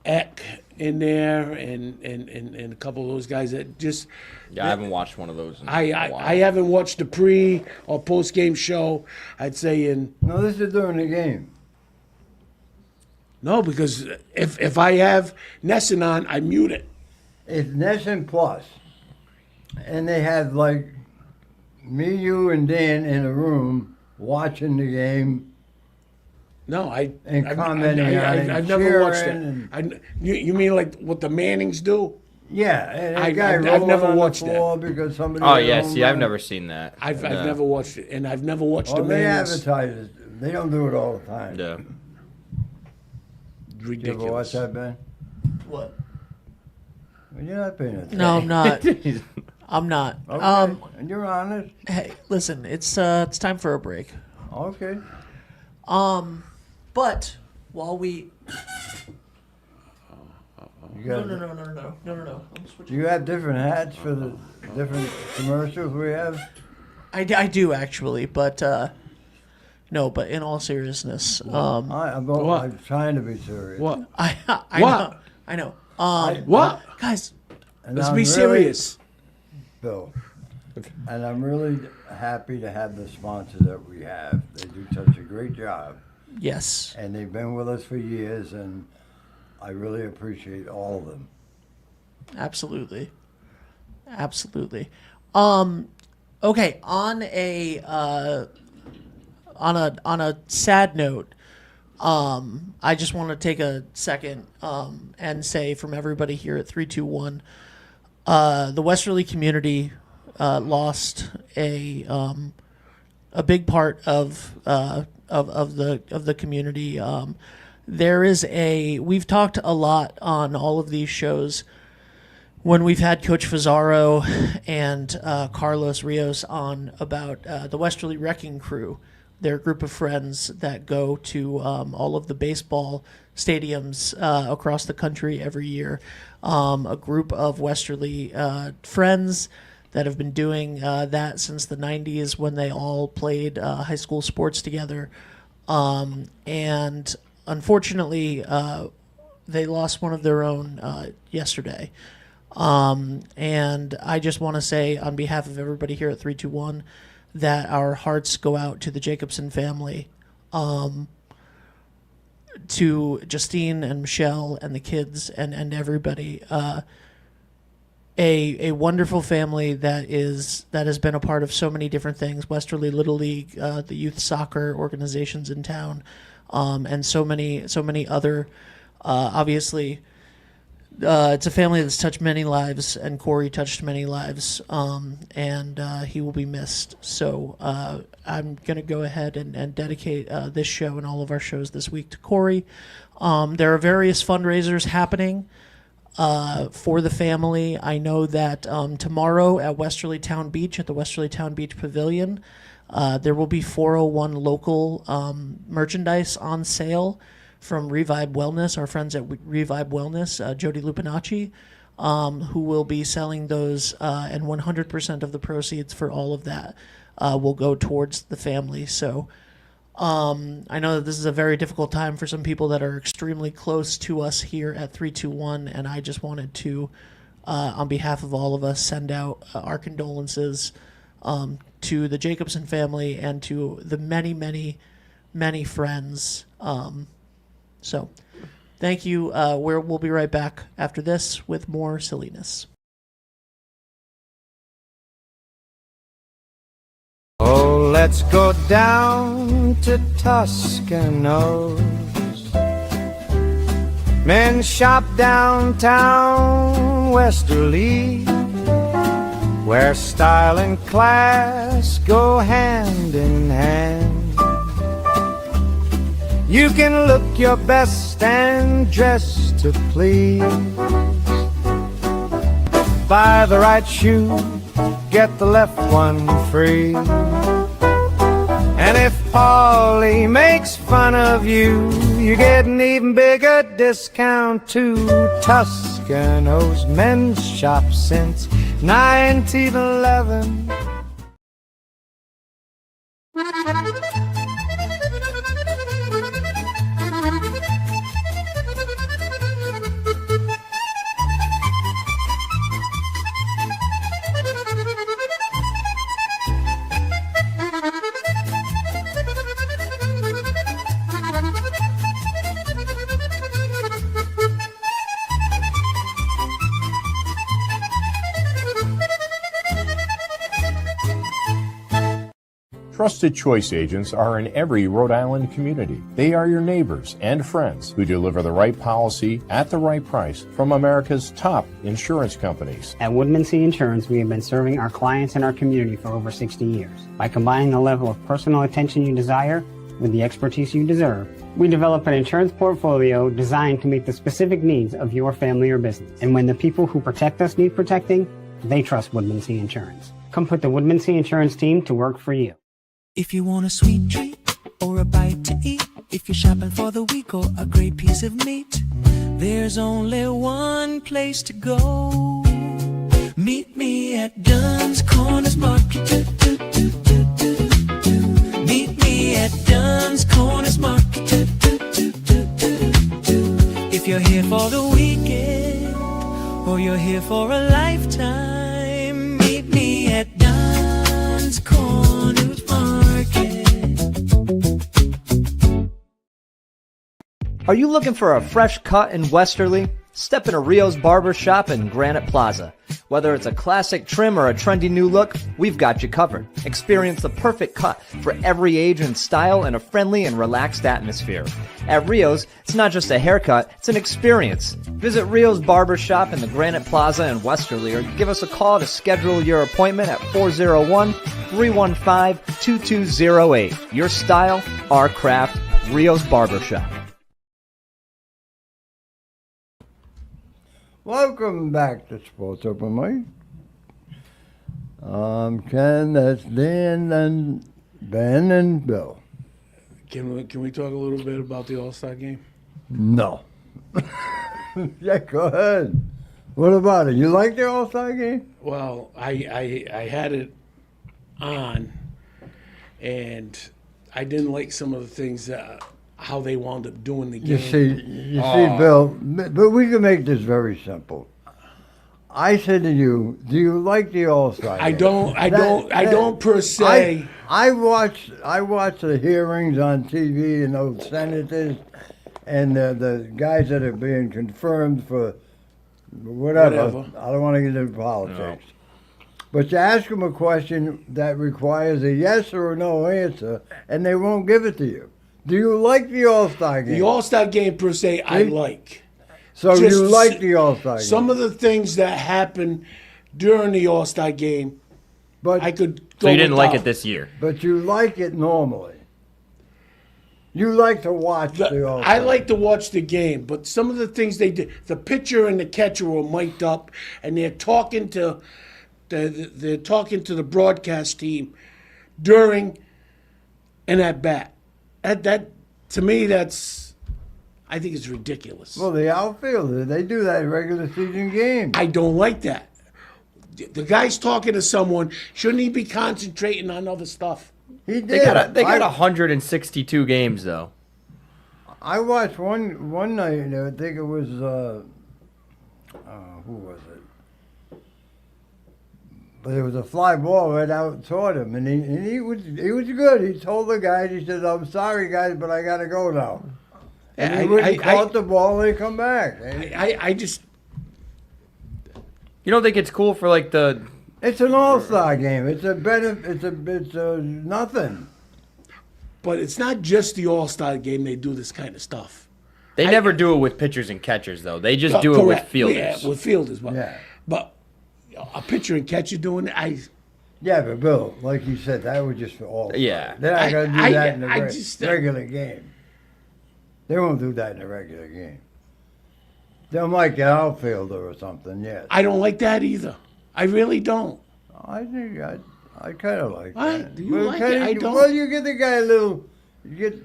Eck in there and a couple of those guys that just. Yeah, I haven't watched one of those. In I a while. haven't watched the pre or post game show. I'd say No, this is during the game. no, because if I have Nesson on, I mute it. It's Nesson Plus, and they had like me, you, and Dan in a room watching the game. No, And commenting on it, I've never watched cheering it. You mean like what the Mannings do? Yeah, and a I- guy I've rolling never on watched the that. floor because somebody. Oh hit a yeah, home see, I've run. never seen that. I've Yeah. never watched it, and I've never watched Oh, the they Mannings. advertise it. They don't do it all the time. Yeah. You ever watch Ridiculous. that, Ben? What? Well, you're not paying attention. No, I'm not. I'm not. Okay. And you're honest. Hey, listen, it's time for a break. Okay. But while we You no got. no no no no no no no. I'm Do switching. you have different hats for the different commercials we have? I do actually, but no. But in all seriousness, I'm trying to be serious. What? I What? know. What? Guys, And Let's I'm be really- serious. Bill. And I'm really happy to have the sponsors that we have. They do such a great job. yes, And they've been with us for years, and I really appreciate all of them. absolutely, absolutely. Okay. On a sad note, I just want to take a second and say from everybody here at 321, the Westerly community lost a big part of the community. we've talked a lot on all of these shows when we've had Coach Fazaro and Carlos Rios on about the Westerly Wrecking Crew. They're a group of friends that go to all of the baseball stadiums across the country every year. A group of Westerly friends that have been doing that since the 90s when they all played high school sports together. And unfortunately, they lost one of their own yesterday. And I just want to say on behalf of everybody here at 321 that our hearts go out to the Jacobson family, to Justine and Michelle and the kids and everybody. A wonderful family that has been a part of so many different things, Westerly Little League, the youth soccer organizations in town, and so many other, obviously. It's a family that's touched many lives, and Corey touched many lives, and he will be missed. So I'm going to go ahead and dedicate this show and all of our shows this week to Corey. There are various fundraisers happening for the family. I know that tomorrow at Westerly Town Beach, at the Westerly Town Beach Pavilion, there will be 401 local merchandise on sale from Revive Wellness, our friends at Revive Wellness, Jody Lupinacci, who will be selling those, and 100% of the proceeds for all of that will go towards the family. So I know that this is a very difficult time for some people that are extremely close to us here at 321, and I just wanted to, on behalf of all of us, send out our condolences to the Jacobson family and to the many, many, many friends. So thank you. We'll be right back after this with more silliness. Oh, let's go down to Toscanos. Men shop downtown Westerly, where style and class go hand in hand. You can look your best and dress to please. Buy the right shoe, get the left one free. And if Paulie makes fun of you, you get an even bigger discount too. Toscano's men's shop since 1911. Trusted Choice agents are in every Rhode Island community. They are your neighbors and friends who deliver the right policy at the right price from America's top insurance companies. At Woodmansee Insurance, we have been serving our clients and our community for over 60 years. By combining the level of personal attention you desire with the expertise you deserve, we develop an insurance portfolio designed to meet the specific needs of your family or business. And when the people who protect us need protecting, they trust Woodmansee Insurance. Come put the Woodmansee Insurance team to work for you. If you want a sweet treat or a bite to eat, if you're shopping for the week or a great piece of meat, there's only one place to go. Meet me at Dunn's Corners Market. Meet me at Dunn's Corners Market. If you're here for the weekend or you're here for a lifetime, meet me at Dunn's Corners Market. Are you looking for a fresh cut in Westerly? Step in a Rio's Barber Shop in Granite Plaza. Whether it's a classic trim or a trendy new look, we've got you covered. Experience the perfect cut for every age and style in a friendly and relaxed atmosphere. At Rio's, it's not just a haircut, it's an experience. Visit Rio's Barber Shop in the Granite Plaza in Westerly or give us a call to schedule your appointment at 401-315-2208. Your style, our craft, Rio's Barber Shop. Welcome back to Sports Open Mic. Ken, that's Dan and Ben and Bill. Can we talk a little bit about the All-Star game? No. Yeah, go ahead. What about it? You like the All-Star game? Well, I had it on, and I didn't like some of the things that how they wound up doing the game. You see, Bill, but we can make this very simple. I said to you, do you like the All-Star game? I don't per se. I watch the hearings on TV and those senators and the guys that are being confirmed for whatever. I don't want to get into politics. But you ask them a question that requires a yes or a no answer, and they won't give it to you. Do you like the All-Star game? The All-Star game per se, I like. So Just you like the All-Star game? Some of the things that happened during the All-Star game, but I could go So you didn't like without. it this year? But you like it normally. You like to watch the All-Star. I like to watch the game, but some of the things they did, the pitcher and the catcher were mic'd up, and they're talking to the broadcast team during and at bat. That to me, I think it's ridiculous. Well, the outfielder, they do that in regular season games. I don't like that. The guy's talking to someone. Shouldn't he be concentrating on other stuff? He did. They got 162 games though. I watched one night. I think it was who was it? But it was a fly ball right out toward him, and he was good. He told the guys, he said, "I'm sorry, guys, but I got to go now." And he wouldn't caught the ball and he come back. I just. You don't think it's cool for like the? It's an all-star game. It's a nothing. But it's not just the All-Star game they do this kind of stuff. They never do it with pitchers and catchers though. They just do it with Correct. fielders. Yeah, with fielders. But, Yeah. but a pitcher and catcher doing it, Yeah, but Bill, like you said, that was just for all. Yeah. They're not going to do that in the just, regular game. They won't do that in the regular game. They'll make an outfielder or something, yes. I don't like that either. I really don't. I think I kind of like Why? that. Do you Well, like kinda- it? I don't. Well, you get the guy a little. You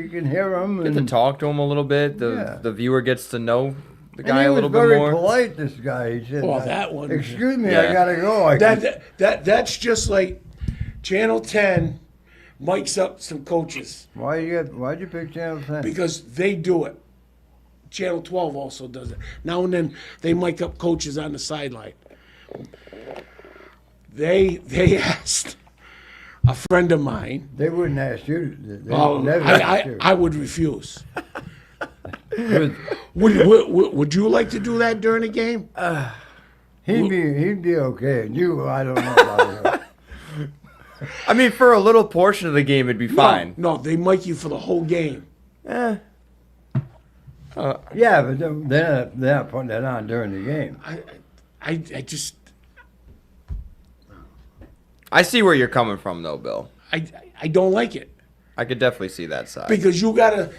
can hear him. Get to and, talk to him a little bit. Yeah. The viewer gets to know the and guy he a was little bit very more. polite. This guy. He said, Oh, that one. Excuse me, Yeah. I gotta go. That's just like Channel 10 mics up some coaches Why'd you pick Channel 10? because they do it. Channel 12 also does it. Now and then they mic up coaches on the sideline. They asked a friend of mine. They wouldn't ask you. They Oh, never asked you. I would refuse. Good. Would you like to do that during a game? He'd be okay. You, I don't know about him. I mean, for a little portion of the game, it'd be fine. No, they mic you for the whole game. Yeah, but they're not putting that on during the game. I just I see where you're coming from, though, Bill. I don't like it I could definitely see that side. because you gotta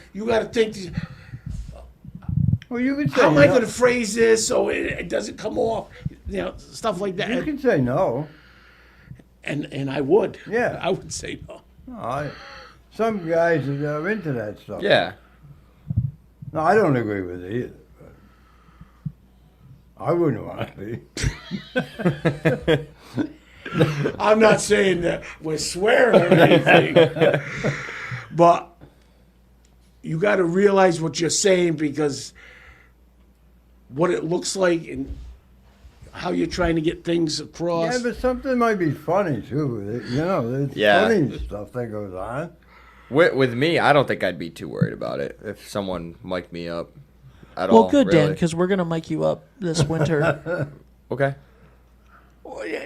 think. Well, you can say How am I no. going to phrase this so it doesn't come off? Stuff like that. You can say no. And I would. Yeah. I would say no. Some guys are into that stuff. Yeah. No, I don't agree with it either. But I wouldn't want to be. I'm not saying that we're swearing or anything, but you got to realize what you're saying because what it looks like and how you're trying to get things across. Yeah, but something might be funny too. You know, there's Yeah. funny stuff that goes on. With me, I don't think I'd be too worried about it if someone mic'd me up at all. Well, good, Dan, really. because we're gonna mic you up this winter. Okay.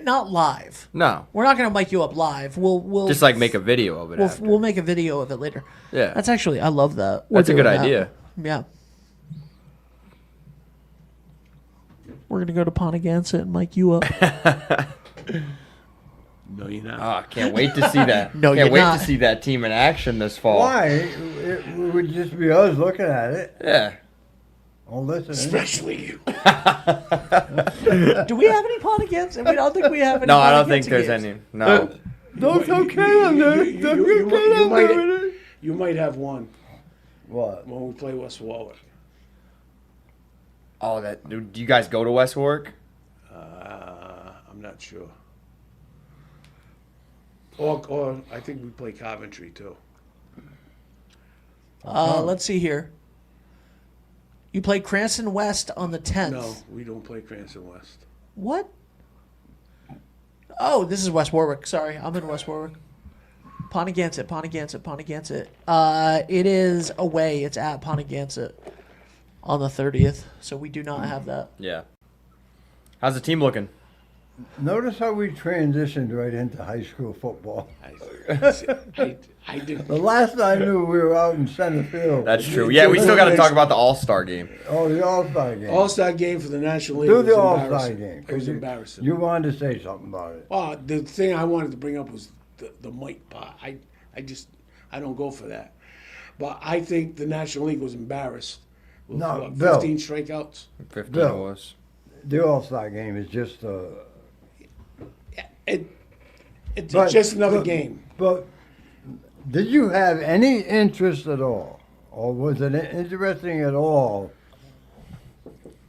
Not live. No. We're not gonna mic you up live. We'll Just like make a video of it. after. we'll make a video of it later. Yeah. That's actually, I love that. We're That's a good doing that. idea. Yeah. We're gonna go to Pontiganset and mic you up. No, you're not. Ah, can't wait to see that. No, can't you're wait not. to see that team in action this fall. Why? It would just be us looking at it. Yeah. Oh, listen. especially you. Do we have any Pontiacans? I don't think we have any. No, I don't think Pontiacans there's games. any. No. Don't throw Kale on there. Don't throw Kale on there. You might have one What? when we play West Warwick. Oh, do you guys go to West Warwick? I'm not sure. Or I think we play Coventry too. Let's see here. You play Cranston West on the 10th. No, we don't play Cranston West. What? Oh, this is West Warwick. Sorry, I'm in West Warwick. Pontigansett. It is away. It's at Pontigansett on the 30th. So we do not have that. Yeah. How's the team looking? Notice how we transitioned right into high school football. I did. The last I knew, we were out in center field. That's true. Yeah, we still got to talk about the All-Star game. Oh, the All-Star game. All-Star game for the National League. Do was the All-Star embarrassing. game. It was 'cause you- embarrassing. You wanted to say something about it. The thing I wanted to bring up was the mic part. I don't go for that. But I think the National League was embarrassed with No, Bill. 15 strikeouts. 15 Bill. was. The All-Star game is just It's But- just another but- game. But did you have any interest at all? Or was it interesting at all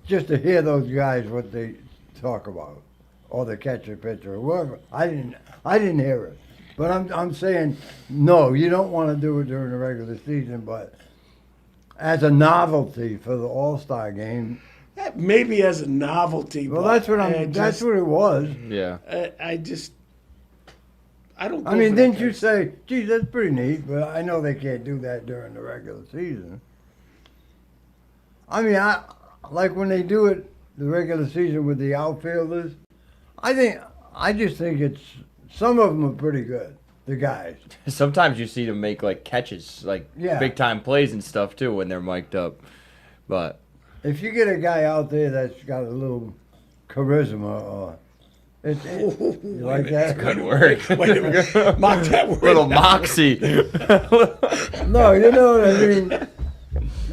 just to hear those guys, what they talk about? Or the catcher, pitcher, or whoever. I didn't hear it. But I'm saying, no, you don't want to do it during the regular season, but as a novelty for the All-Star game. Maybe as a novelty. Well, but that's what just- what it was. Yeah. I don't. I go mean, for that didn't you kind of say, geez, that's pretty neat, but I know they can't do that during the regular season. I mean, like when they do it, the regular season with the outfielders, I just think some of them are pretty good, the guys. Sometimes you see them make like catches, like Yeah. big time plays and stuff too when they're mic'd up. But If you get a guy out there that's got a little charisma, or you like that? good word. Wait a minute. Mark that word. Little moxie. No, you know what I mean.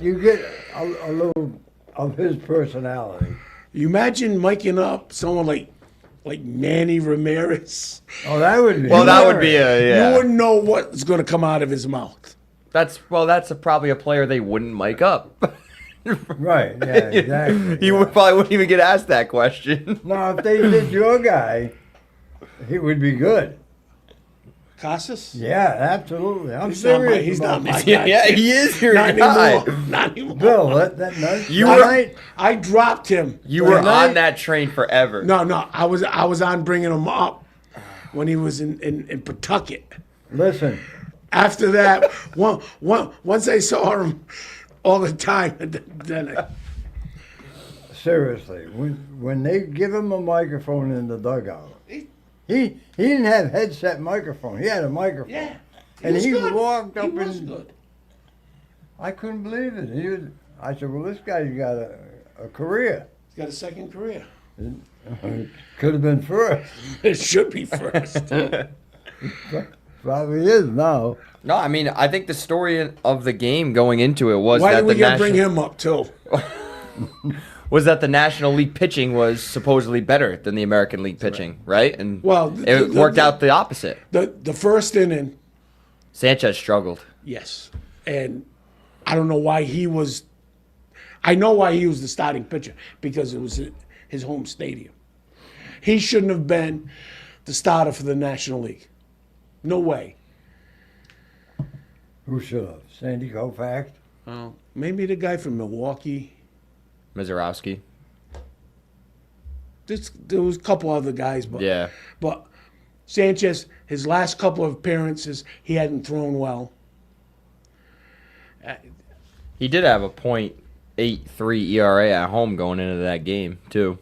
You get a little of his personality. You imagine miking up someone like Manny Ramirez. Oh, that would be. Well, that would be yeah. You wouldn't know what's going to come out of his mouth. That's probably a player they wouldn't mic up. Right. Yeah. Exactly. He probably wouldn't even get asked that question. No, if they did your guy, he would be good. Casas? Yeah, absolutely. I'm He's not serious. he's about not my that. guy. Yeah, he is your Not guy. anymore. Not anymore. Bill, that You that were- night, I dropped him. You were Tonight? on that train forever. No, I was on bringing him up when he was in Pawtucket. listen. After that, once I saw him all the time, then Seriously, when they give him a microphone in the dugout, he didn't have headset microphone. He had a microphone. yeah, And was he good. walked He up was and good. I couldn't believe it. I said, well, this guy's got a career. He's got a second career. Could have been first. It should be first. Probably is now. No, I mean, I think the story of the game going into it was Why that did we the gotta bring national him up too? was that the National League pitching was supposedly better than the American League pitching, right? And Well, it worked out the opposite. The first inning, Sanchez struggled. yes, and I don't know why he was. I know why he was the starting pitcher because it was his home stadium. He shouldn't have been the starter for the National League. No way. Who should have? Sandy Koufax? Maybe the guy from Milwaukee. Mizorowski. There was a couple other guys, but Yeah. But Sanchez, his last couple of appearances, he hadn't thrown well. He did have a .83 ERA at home going into that game, too.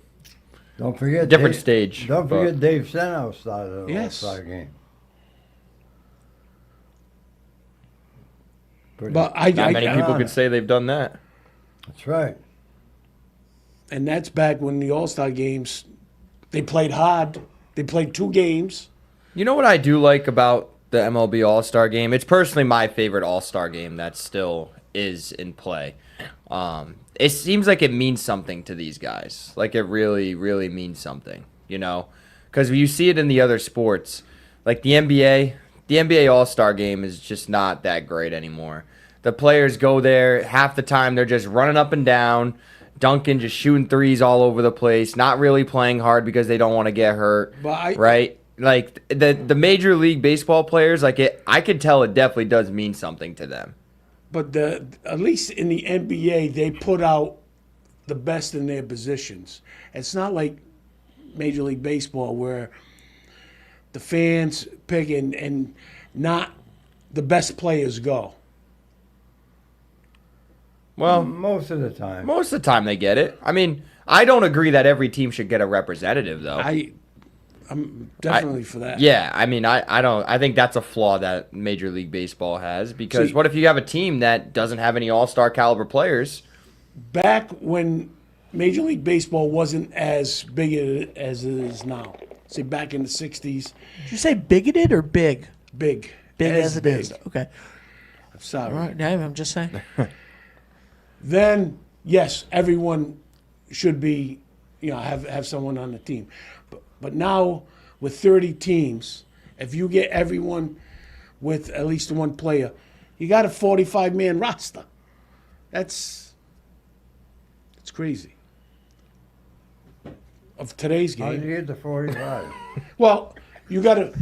Don't forget. Different Dave, stage, Don't but- forget Dave Senhouse started an Yes. All-Star game. Pretty- But I Not many people on could it. say they've done that. That's right. and that's back when the All-Star games, they played hard. They played 2 games. You know what I do like about the MLB All-Star game? It's personally my favorite All-Star game that's still is in play. It seems like it means something to these guys. Like it really, really means something, you know? Because you see it in the other sports. Like the NBA All-Star game is just not that great anymore. The players go there, half the time they're just running up and down, dunking, just shooting threes all over the place, not really playing hard because they don't want to get hurt, right? Like the Major League Baseball players, I could tell it definitely does mean something to them. But at least in the NBA, they put out the best in their positions. It's not like Major League Baseball where the fans pick and not the best players go. Well, Most of the time. most of the time they get it. I mean, I don't agree that every team should get a representative, though. I'm definitely for that. Yeah, I mean, I don't. I think that's a flaw that Major League Baseball has because See- what if you have a team that doesn't have any All-Star caliber players? Back when Major League Baseball wasn't as big as it is now. See, back in the 60s, Did you say bigoted or big? big. Big as it is. Okay. I'm sorry. All right. Yeah, I'm just saying. Then, yes, everyone should be, have someone on the team. But now, with 30 teams, if you get everyone with at least one player, you got a 45-man roster. That's crazy. Of today's How did game. you get to 45? Well, you got to.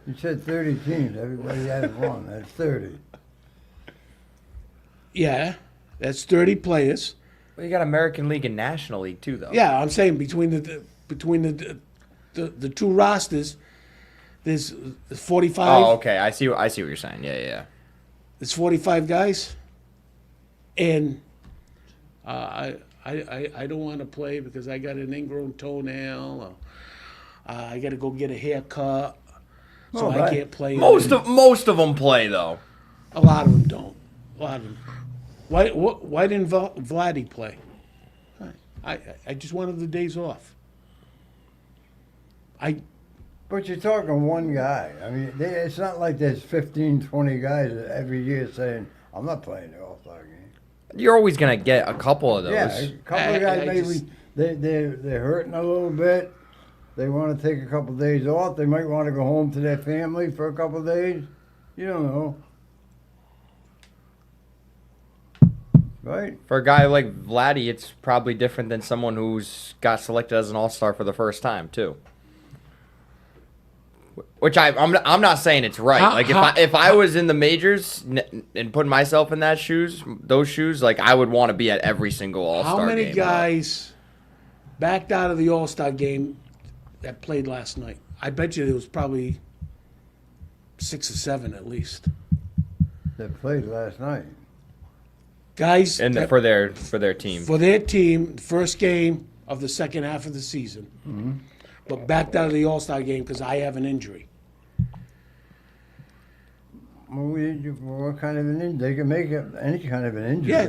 You said 30 teams. Everybody has one. That's 30. Yeah, that's 30 players. Well, you got American League and National League too, though. Yeah, I'm saying between the two rosters, there's 45. Oh, okay. I see what you're saying. Yeah. There's 45 guys, and I don't want to play because I got an ingrown toenail. Or, I got to go get a haircut, so I can't play. Most of them play though. A lot of them don't. A lot of them. Why didn't Vladdy play? I just wanted the days off. But you're talking one guy. I mean, it's not like there's 15, 20 guys every year saying, I'm not playing the All-Star game. You're always gonna get a couple of those. Yeah, a couple of guys maybe they're hurting a little bit. They want to take a couple of days off. They might want to go home to their family for a couple of days. You don't know. Right? For a guy like Vladdy, it's probably different than someone who's got selected as an All-Star for the first time too. Which I'm not saying it's right. If I was in the majors and putting myself in those shoes, like I would want to be at every single All-Star game. How many guys backed out of the All-Star game that played last night? I bet you there was probably 6 or 7 at least. That played last night. Guys And that- for their team. for their team, first game of the second half of the season, but backed out of the All-Star game because I have an injury. Well, what kind of an injury? They can make up any kind of an injury. Yeah,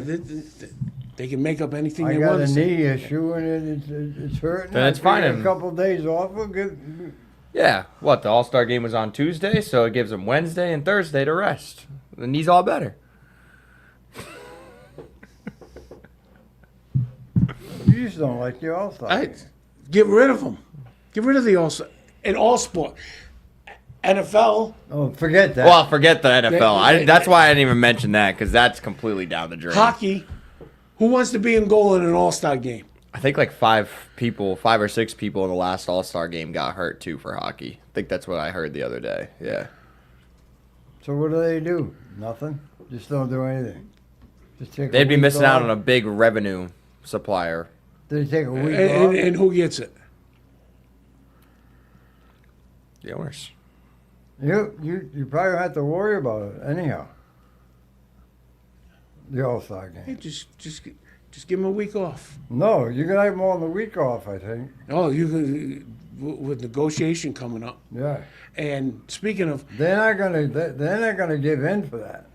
they can make up anything I they got want. a to say. knee issue and it's hurting. Then it's I figure fine. A couple of days off will give. Yeah. What, the All-Star game was on Tuesday, so it gives them Wednesday and Thursday to rest. The knee's all better. You just don't like the All-Star game. Get rid of them. Get rid of the All-Star in all sport. NFL. Oh, forget that. Well, forget the NFL. That's why I didn't even mention that because that's completely down the drain. Hockey. Who wants to be in goal in an All-Star game? I think like 5 or 6 people in the last All-Star game got hurt too for hockey. I think that's what I heard the other day. Yeah. So what do? Nothing. Just don't do anything. Just take. They'd be week missing out off. on a big revenue supplier. They take a week And, off. and who gets it? The owners. You probably don't have to worry about it anyhow. The All-Star Hey, game. just give them a week off. No, you're gonna have them on the week off. I think. Oh, with negotiation coming up. Yeah. And speaking of, They're not gonna give in for that.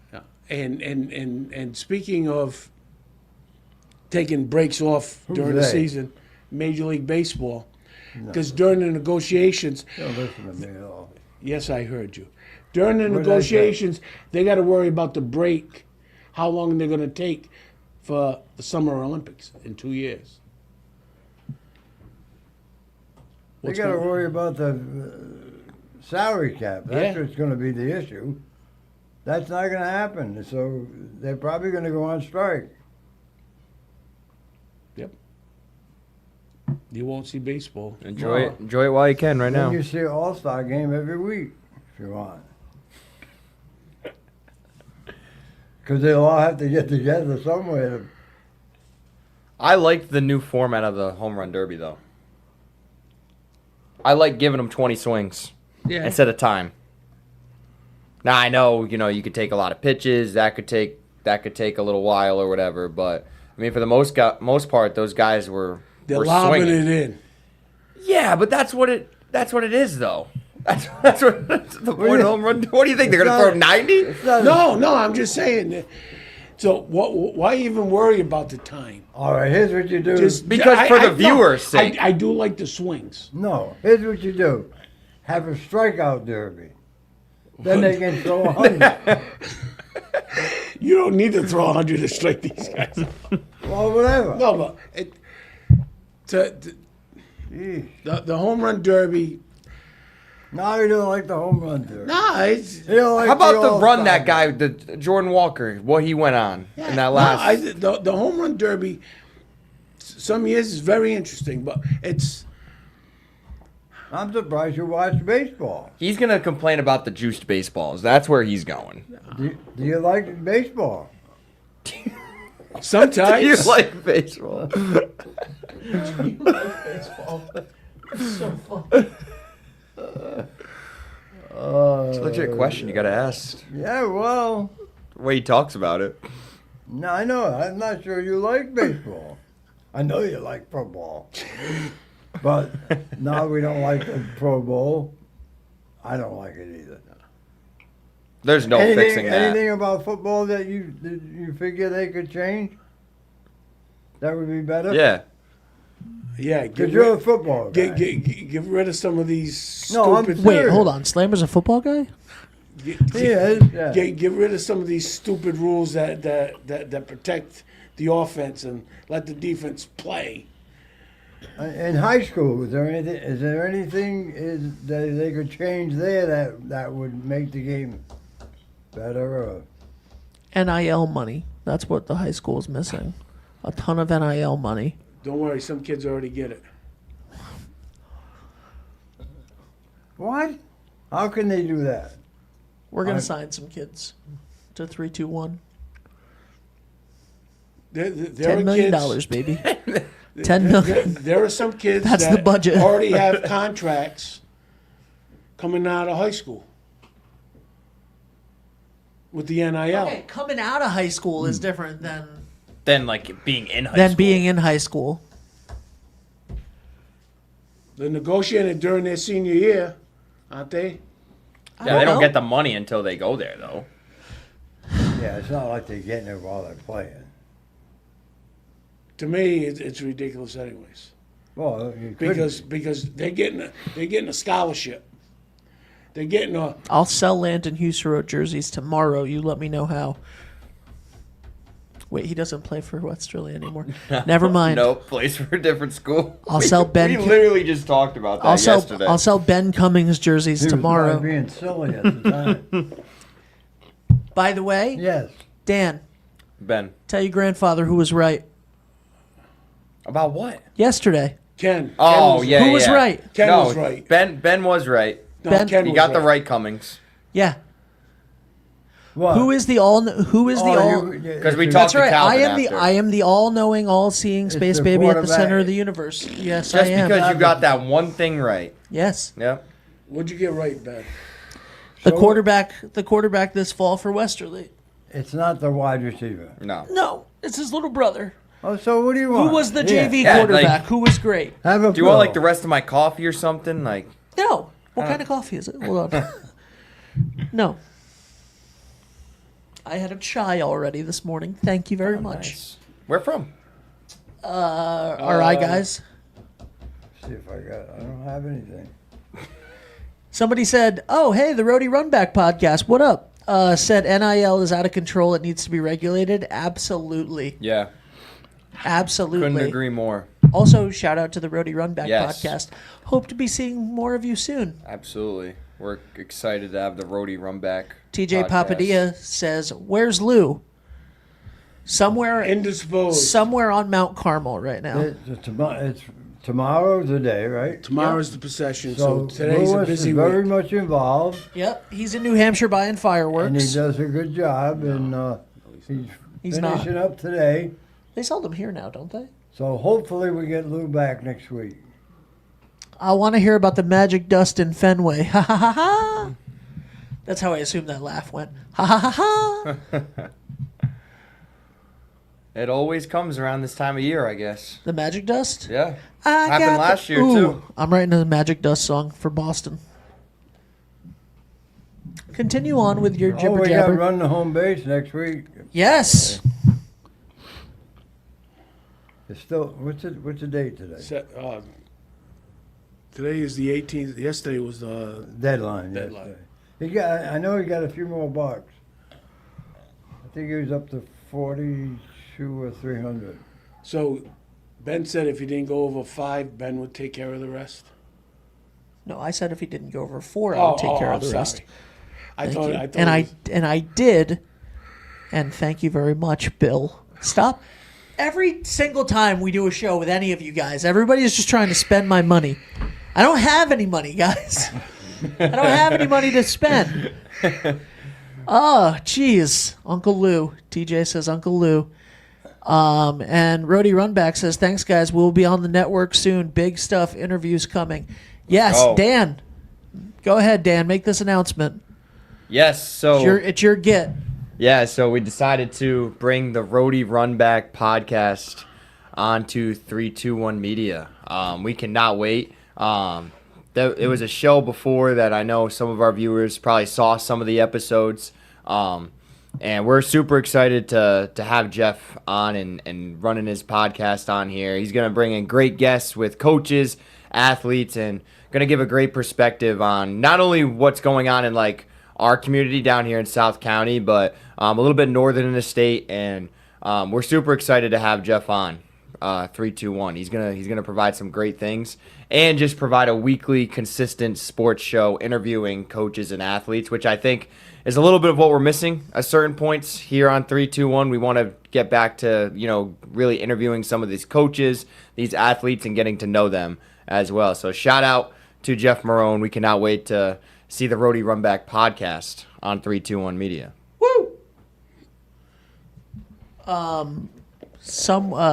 and speaking of taking breaks off Who's during the they? season, Major League Baseball, because during the negotiations, Don't listen to me at all. yes, I heard you. During the What did I say? negotiations, they got to worry about the break how long they're going to take for the Summer Olympics in 2 years. They What's got to going- worry about the salary cap. That's Yeah. what's going to be the issue. That's not going to happen. So they're probably going to go on strike. Yep. You won't see baseball. Enjoy it while you can right Then now. you see an All-Star game every week if you want. Because they'll all have to get together somewhere. I liked the new format of the home run derby though. I like giving them 20 swings instead of time. Now I know, you could take a lot of pitches. That could take a little while or whatever. But I mean, for the most part, those guys were lobbing swinging. it in. Yeah, but that's what it is though. That's the point of home run. What do you think they're gonna throw 90? No, I'm just saying. So why even worry about the time? All right, here's what you do. Because for the viewers' sake. I do like the swings. No, here's what you do. Have a strikeout derby. Then they can throw 100. You don't need to throw 100 to strike these guys. Well, whatever. No, but Jeez. the home run derby. No, you don't like the home run derby. Nah, it's You don't like How about the run All-Star that guy, the Jordan Walker, what he went on in that last? the home run derby. Some years is very interesting, but it's I'm surprised you watch baseball. He's gonna complain about the juiced baseballs. That's where he's going. Do you like baseball? sometimes You like baseball? So fun. It's a legit question. You gotta ask. Yeah, well, The way he talks about it. no, I know. I'm not sure you like baseball. I know you like football. But now we don't like the Pro Bowl. I don't like it either. There's no fixing that. Anything about football that you figure they could change? That would be better? Yeah. yeah. Because you're a football guy. Get rid of some of these No, I'm stupid. Wait, serious. hold on. Slammer's a football guy? He is, yeah. Get rid of some of these stupid rules that protect the offense and let the defense play. In high school, is there anything that they could change there that would make the game better? Or? NIL money. That's what the high school is missing. A ton of NIL money. Don't worry, some kids already get it. What? How can they do that? We're going to sign some kids to 3-2-1. There $10 are million, kids, baby. $10 million. There are some kids That's that the budget. already have contracts coming out of high school with the NIL. Okay, coming out of high school is different than Then like being in high school. being in high school. They're negotiating during their senior year, aren't they? Yeah, they don't know. get the money until they go there though. Yeah, it's not like they're getting it while they're playing. To me, it's ridiculous, anyways. Well, you could. Because they're getting a scholarship. They're getting a I'll sell Landon Husero jerseys tomorrow. You let me know how. Wait, he doesn't play for Westerly anymore. Never mind. Nope, plays for a different school. I'll sell Ben. We literally just talked about that yesterday. I'll sell Ben Cummings jerseys He was tomorrow. probably being silly at the time. By the way, Yes. Dan, Ben. tell your grandfather who was right About what? yesterday. Ken. Oh, Ken yeah, Who yeah. was right? Ken no, was right. Ben was right. No, Ben- Ken He was got the right Cummings. Yeah. What? Who is the all? Who is the all? Because we That's talked to right. I Calvin am the after. I am the all-knowing, all-seeing space the baby at the quarterback. center of the universe. Yes, I Just am. because you got that one thing right. Yes, Yeah. What'd you get right, Ben? the quarterback this fall for Westerly. It's not the wide receiver. No. No, it's his little brother. Oh, so what do you want? Who was the Here, JV Yeah, quarterback? like- Who was great? Have a Do you want like the rest of my coffee or something? Like, No. What kind of coffee is it? Hold on. No. I had a chai already this morning. Thank you very much. nice. Where from? All right, guys. See if I don't have anything. Somebody said, "Oh, hey, the Roadie Runback podcast. What up?" said NIL is out of control. It needs to be regulated. Absolutely. Yeah, Absolutely. couldn't agree more. Also, shout out to the Roadie Runback Yes. podcast. Hope to be seeing more of you soon. Absolutely. We're excited to have the Roadie Runback. TJ podcast. Papadilla says, "Where's Lou?" Somewhere Indisposed. somewhere on Mount Carmel right now. It's tomorrow's the day, right? Tomorrow's the procession, So so today's a Lewis busy is very week. much involved, Yep, he's in New Hampshire buying and he fireworks. does a good job. And he's not. finishing up today. They sell them here now, don't they? So hopefully we get Lou back next week. I want to hear about the magic dust in Fenway. Ha ha ha ha. That's how I assume that laugh went. Ha ha ha ha. It always comes around this time of year, I guess. The magic dust? Yeah. I Happened got last the- year, Ooh, too. I'm writing a magic dust song for Boston. Continue on with your Oh, jibber we got jabber. run the home base next week. Yes. It's still what's the date today? Today is the 18th. Yesterday was the Deadline. Deadline. Yesterday. I know he got a few more bucks. I think he was up to 42 or 300. So Ben said if he didn't go over 5, Ben would take care of the rest. No, I said if he didn't go over 4, I would take care of the I'm rest. sorry. I Thank thought, you. I thought and it I was- and I did. And thank you very much, Bill. Stop. Every single time we do a show with any of you guys, everybody is just trying to spend my money. I don't have any money, guys. I don't have any money to spend. Oh, jeez. Uncle Lou. TJ says Uncle Lou. And Rody Runback says, thanks, guys. We'll be on the network soon. Big stuff. Interviews coming. Yes, Oh. Dan. Go ahead, Dan. Make this announcement. Yes, so It's your get. yeah, so we decided to bring the Roadie Runback podcast onto 321 Media. We cannot wait. It was a show before that I know some of our viewers probably saw some of the episodes. And we're super excited to have Jeff on and running his podcast on here. He's going to bring in great guests with coaches, athletes, and going to give a great perspective on not only what's going on in like our community down here in South County, but a little bit northern in the state. And we're super excited to have Jeff on 321. He's gonna provide some great things and just provide a weekly, consistent sports show interviewing coaches and athletes, which I think is a little bit of what we're missing at certain points here on 321. We want to get back to, really interviewing some of these coaches, these athletes, and getting to know them as well. So shout out to Jeff Marone. We cannot wait to see the Roadie Runback podcast on 321 Media. Woo!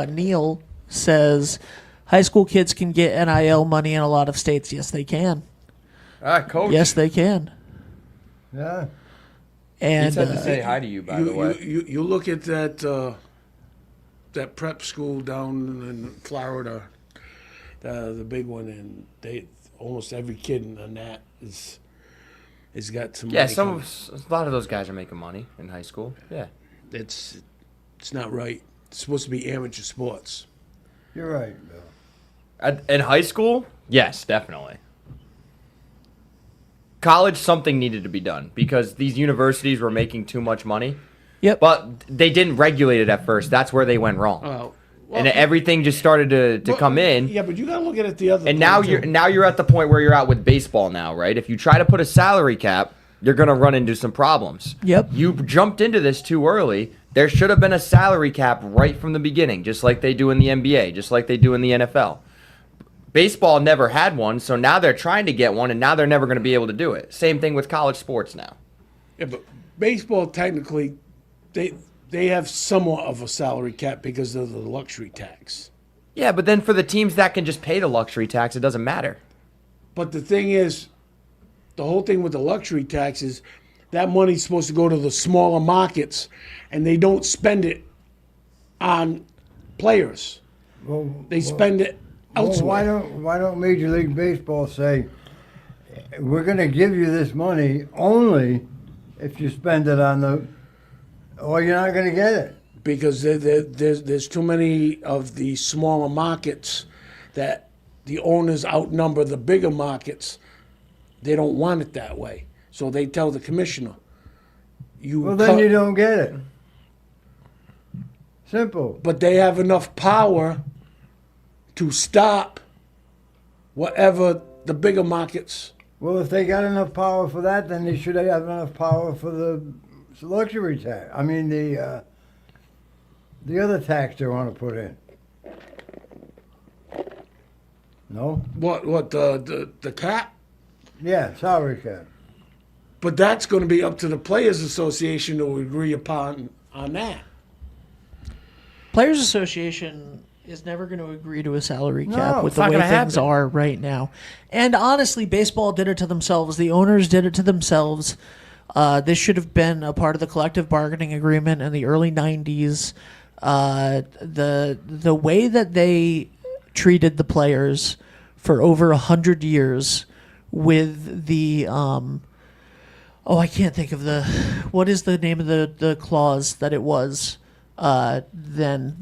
Neil says high school kids can get NIL money in a lot of states. Yes, they can. Coach. Yes, they can. Yeah. He And said to say hi to you, by the way. You look at that that prep school down in Florida, the big one, and they almost every kid in that is got some. Yeah, money coming. a lot of those guys are making money in high school. Yeah. It's not right. It's supposed to be amateur sports. You're right, Bill. In high school, yes, definitely. College, something needed to be done because these universities were making too much money. Yep. But they didn't regulate it at first. That's where they went wrong. Well, And everything just started to come in. Yeah, but you got to look at it the other. And way, now too. you're at the point where you're at with baseball now, right? If you try to put a salary cap, you're going to run into some problems. Yep. You jumped into this too early. There should have been a salary cap right from the beginning, just like they do in the NBA, just like they do in the NFL. Baseball never had one, so now they're trying to get one, and now they're never going to be able to do it. Same thing with college sports now. Yeah, but baseball technically, they have somewhat of a salary cap because of the luxury tax. Yeah, but then for the teams that can just pay the luxury tax, it doesn't matter. But the thing is, the whole thing with the luxury tax is that money's supposed to go to the smaller markets, and they don't spend it on players. They spend it elsewhere. Well, why don't Major League Baseball say, we're going to give you this money only if you spend it on or you're not going to get it. Because there's too many of the smaller markets that the owners outnumber the bigger markets. They don't want it that way. So they tell the commissioner, you. Well, then you don't get it. Simple. But they have enough power to stop whatever the bigger markets. Well, if they got enough power for that, then they should have enough power for the luxury tax. I mean, the other tax they want to put in. No? What the cap? Yeah, salary cap. But that's going to be up to the Players Association to agree upon on that. Players Association is never going to agree to a salary cap No, with it's the not way gonna things happen. are right now. And honestly, baseball did it to themselves. The owners did it to themselves. This should have been a part of the collective bargaining agreement in the early 90s. The way that they treated the players for over 100 years with the I can't think of what is the name of the clause that it was then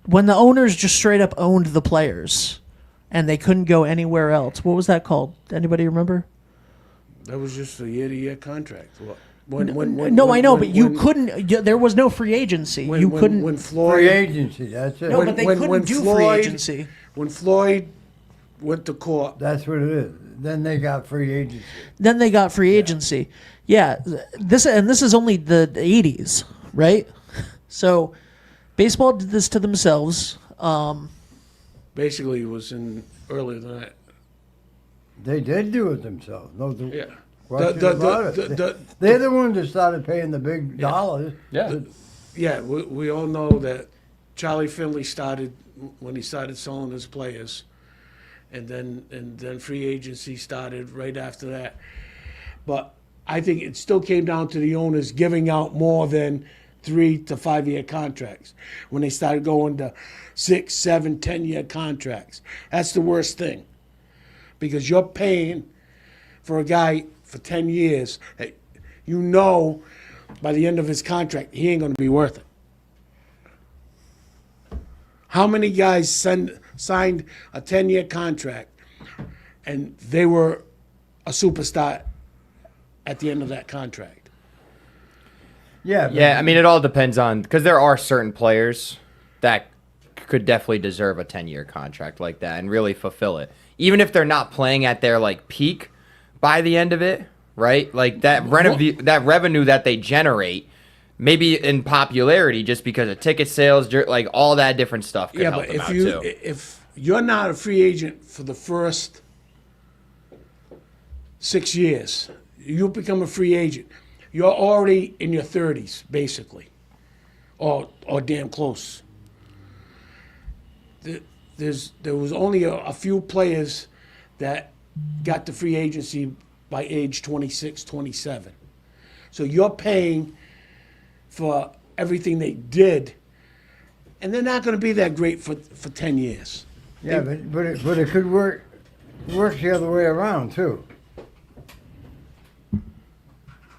when the owners just straight up owned the players and they couldn't go anywhere else. What was that called? Anybody remember? That was just a year-to-year contract. I know, but you couldn't. There was no free agency. You couldn't. When Floyd, Free agency, that's it. No, but they couldn't do free agency. When Floyd went to court, That's what it is. Then they got free agency. Then they got free agency. Yeah, this is only the 80s, right? So, baseball did this to themselves. basically it was in earlier than that. They did do it themselves. No Yeah. question about it. They're the ones that started paying the big dollars. Yeah. Yeah, we all know that Charlie Finley started when he started selling his players, and then free agency started right after that. But I think it still came down to the owners giving out more than 3 to 5 year contracts. When they started going to 6, 7, 10-year contracts, that's the worst thing, because you're paying for a guy for 10 years. Hey, you know, by the end of his contract, he ain't going to be worth it. How many guys signed a 10-year contract and they were a superstar at the end of that contract? Yeah. But Yeah, I mean, it all depends on, because there are certain players that could definitely deserve a 10-year contract like that and really fulfill it. Even if they're not playing at their, like, peak by the end of it, right? Like, that revenue that they generate, maybe in popularity just because of ticket sales, like, all that different stuff could help them out, too. If you're not a free agent for the first 6 years, you become a free agent, you're already in your 30s, basically, or damn close. There was only a few players that got to free agency by age 26, 27. So you're paying for everything they did, and they're not going to be that great for 10 years. Yeah, but it could work the other way around too.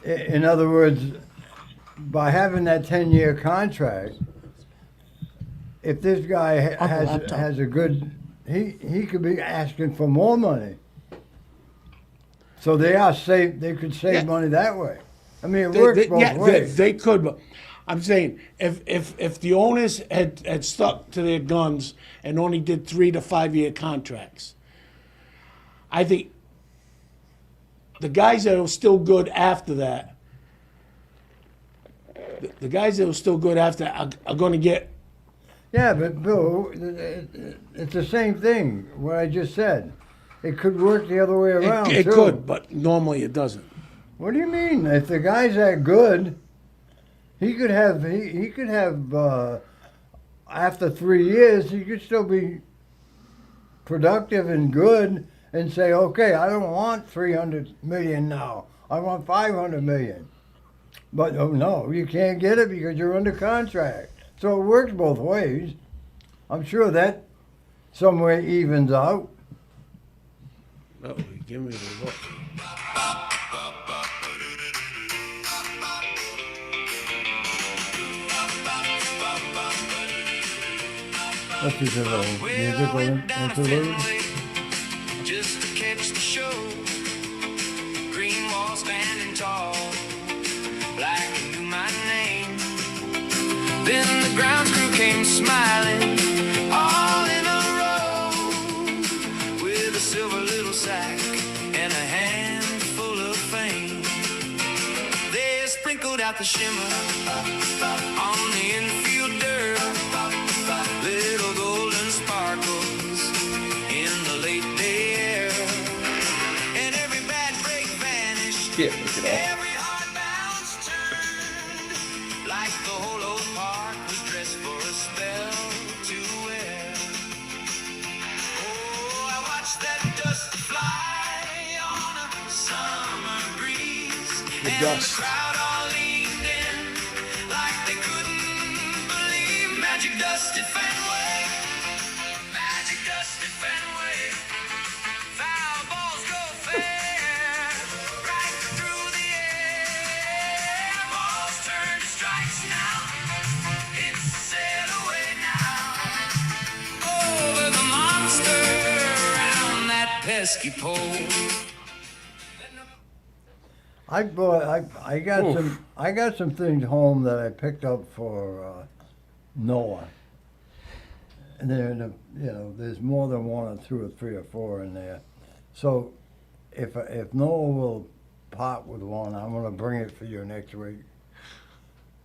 In other words, by having that 10-year contract, if this guy has a good, he could be asking for more money. So they could save money that way. I mean, it works both ways. They could, but I'm saying if the owners had stuck to their guns and only did 3 to 5 year contracts, I think the guys that are still good after that, are going to get. Yeah, but Bill, it's the same thing. What I just said, it could work the other way around. It too. could, but normally it doesn't. What do you mean? If the guy's that good, he could have after 3 years, he could still be productive and good and say, okay, I don't want 300 million now. I want 500 million. But oh no, you can't get it because you're under contract. So it works both ways. I'm sure that some way evens out. Oh, give me the look. Let's just a little musical interlude. Just to catch the show. Green wall standing tall. smiling, all in a row, with a silver little sack and a handful of fame. They sprinkled out the shimmer on the infield dirt, little golden sparkles in the late day air, and every bad break vanished. Yeah, look at that. Every hard bounce turned, like the whole old park was dressed for a spell to wear. Oh, I watched that dust fly on a summer breeze, The and dust. the crowd all leaned in like they couldn't believe. Magic dust at Fenway, magic dust at Fenway. Foul balls go fair, right through the air. Balls turn to strikes now. It's sail away now. Over the monster, around that pesky pole. I got some things home that I picked up for Noah. And then there's more than one or two or three or four in there. So if Noah will part with one, I'm gonna bring it for you next week.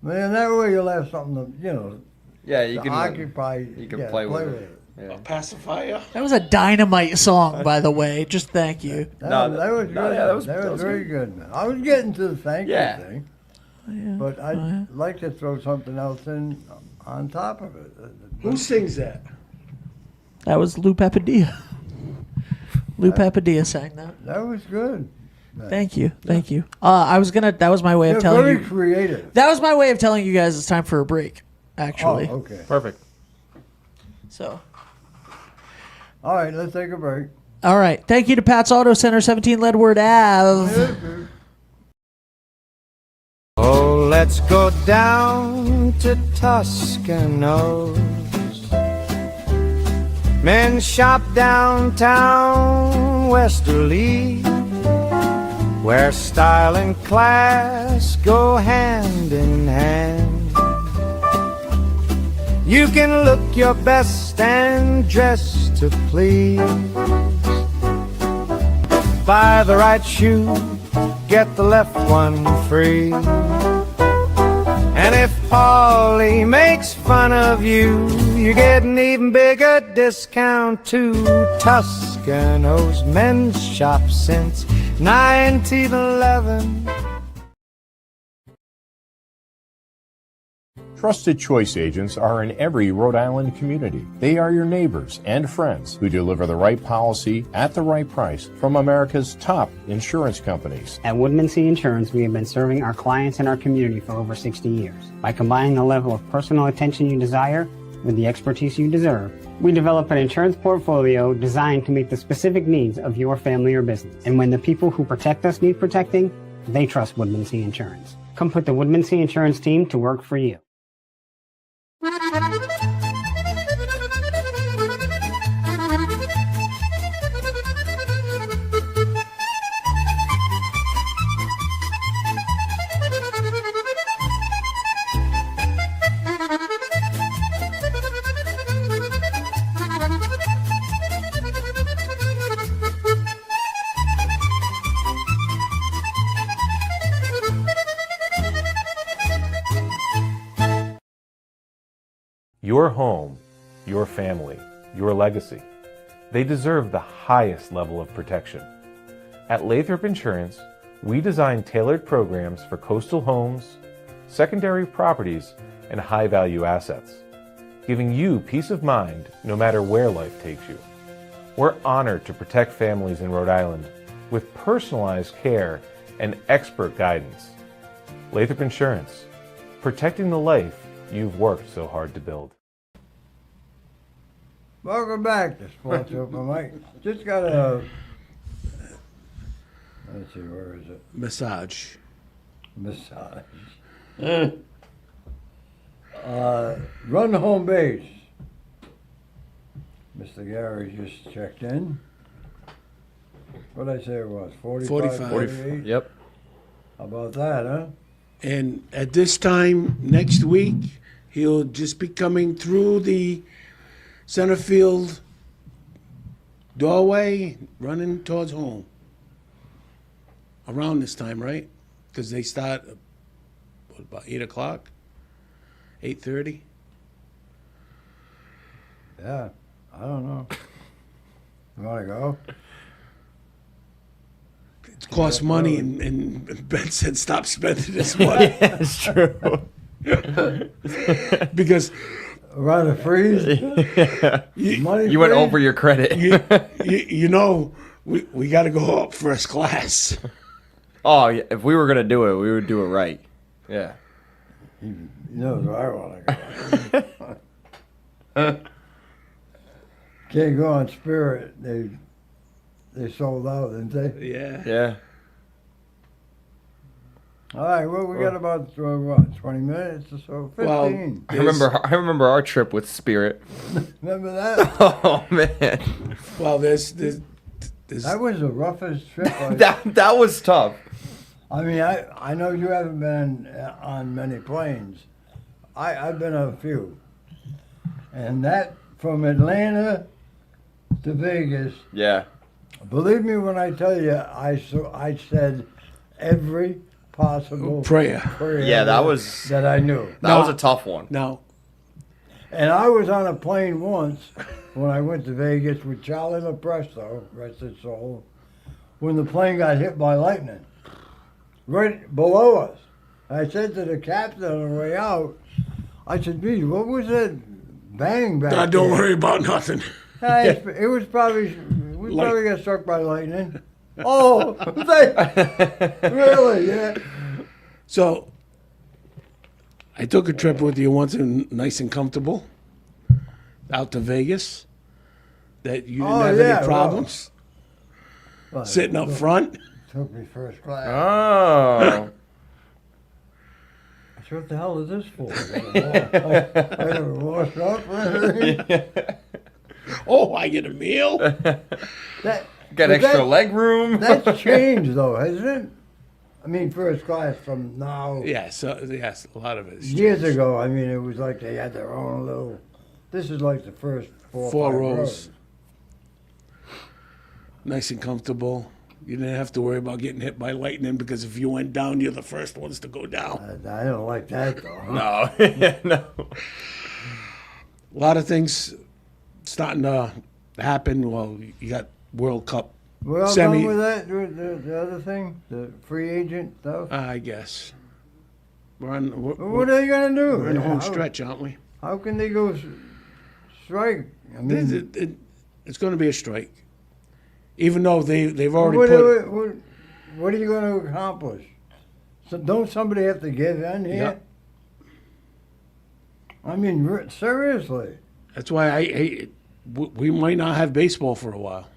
Man, that way you'll have something to Yeah, you to can occupy. you can play with it. A Yeah. pacifier. That was a dynamite song, by the way. Just thank you. That was good. yeah, that was very good, man. I was getting to the thank you Yeah. thing, but I'd like to throw something else in on top of it. Who sings that? That was Lou Papadilla. Lou Papadilla sang that. That was good. Thank you. Thank you. That was my way of You're telling very you. creative. That was my way of telling you guys it's time for a break, actually. Oh, okay. Perfect. So, All right, let's take a break. all right. Thank you to Pat's Auto Center, 17 Ledward Ave. Oh, let's go down to Toscanos. Men shop downtown Westerly, where style and class go hand in hand. You can look your best and dress to please. Buy the right shoe, get the left one free. And if Paulie makes fun of you, you get an even bigger discount too. Toscano's men's shop since 1911. Trusted Choice agents are in every Rhode Island community. They are your neighbors and friends who deliver the right policy at the right price from America's top insurance companies. At Woodmansee Insurance, we have been serving our clients and our community for over 60 years. By combining the level of personal attention you desire with the expertise you deserve, we develop an insurance portfolio designed to meet the specific needs of your family or business. And when the people who protect us need protecting, they trust Woodmansee Insurance. Come put the Woodmansee Insurance team to work for you. Your home, your family, your legacy. They deserve the highest level of protection. At Lathrop Insurance, we design tailored programs for coastal homes, secondary properties, and high-value assets, giving you peace of mind no matter where life takes you. We're honored to protect families in Rhode Island with personalized care and expert guidance. Lathrop Insurance, protecting the life you've worked so hard to build. Welcome back to Sports Open Mic. Just got a, let's see, where is it? Massage. Run home base. Mr. Gary just checked in. What did I say it was? 45, 48? Yep. How about that, huh? And at this time next week, He'll just be coming through the center field doorway, running towards home. Around this time, right? Because they start about 8 o'clock, 8:30. Yeah, I don't know. You want to go? It costs money, and Ben said stop spending this money. It's true. Because Run a freeze? Money You went freeze? over your credit. you know, we got to go up first class. Oh, yeah, if we were gonna do it, we would do it right. Yeah. You know where I want to go. Can't go on Spirit. They sold out, didn't they? Yeah. Yeah. All right, well, we got about, what, 20 minutes or so? 15. Well, I remember our trip with Spirit. Remember that? Oh man. Well, there's That was the roughest trip. That was tough. I mean, I know you haven't been on many planes. I've been on a few. And that, from Atlanta to Vegas, Yeah. believe me when I tell you, I said every possible prayer. Yeah, that I knew. That was a tough one. Now, And I was on a plane once when I went to Vegas with Charlie LaPresto, rest his soul, when the plane got hit by lightning right below us. I said to the captain on the way out, I said, "Gee, what was that bang back God, don't there?" worry about nothing. It was probably, we probably got struck by lightning. Oh, really? Yeah. So, I took a trip with you once, and nice and comfortable, out to Vegas. That you didn't Oh, have yeah, any problems Well, sitting up front. Took me first class. Oh. I said, what the hell is this for? I never washed up or anything. Oh, I get a meal. That, Got but extra that- leg room. That's changed, though, hasn't it? I mean, first class from now. Yes, yes, a lot of it. Years ago, I mean, it was like they had their own little. This is like the first four Four five rows. Nice and comfortable. You didn't have to worry about getting hit by lightning because if you went down, you're the first ones to go down. I don't like that, though. No. No. A lot of things starting to happen. Well, you got World Cup We're all semi. done with that, the other thing, the free agent stuff. I guess. We're on. What are they gonna do? We're in the home How- stretch, aren't we? How can they go strike? I mean, It's going to be a strike, even though they've already what, put. what are you going to accomplish? So don't somebody have to give in here? Yep. I mean, seriously. That's why we might not have baseball for a while.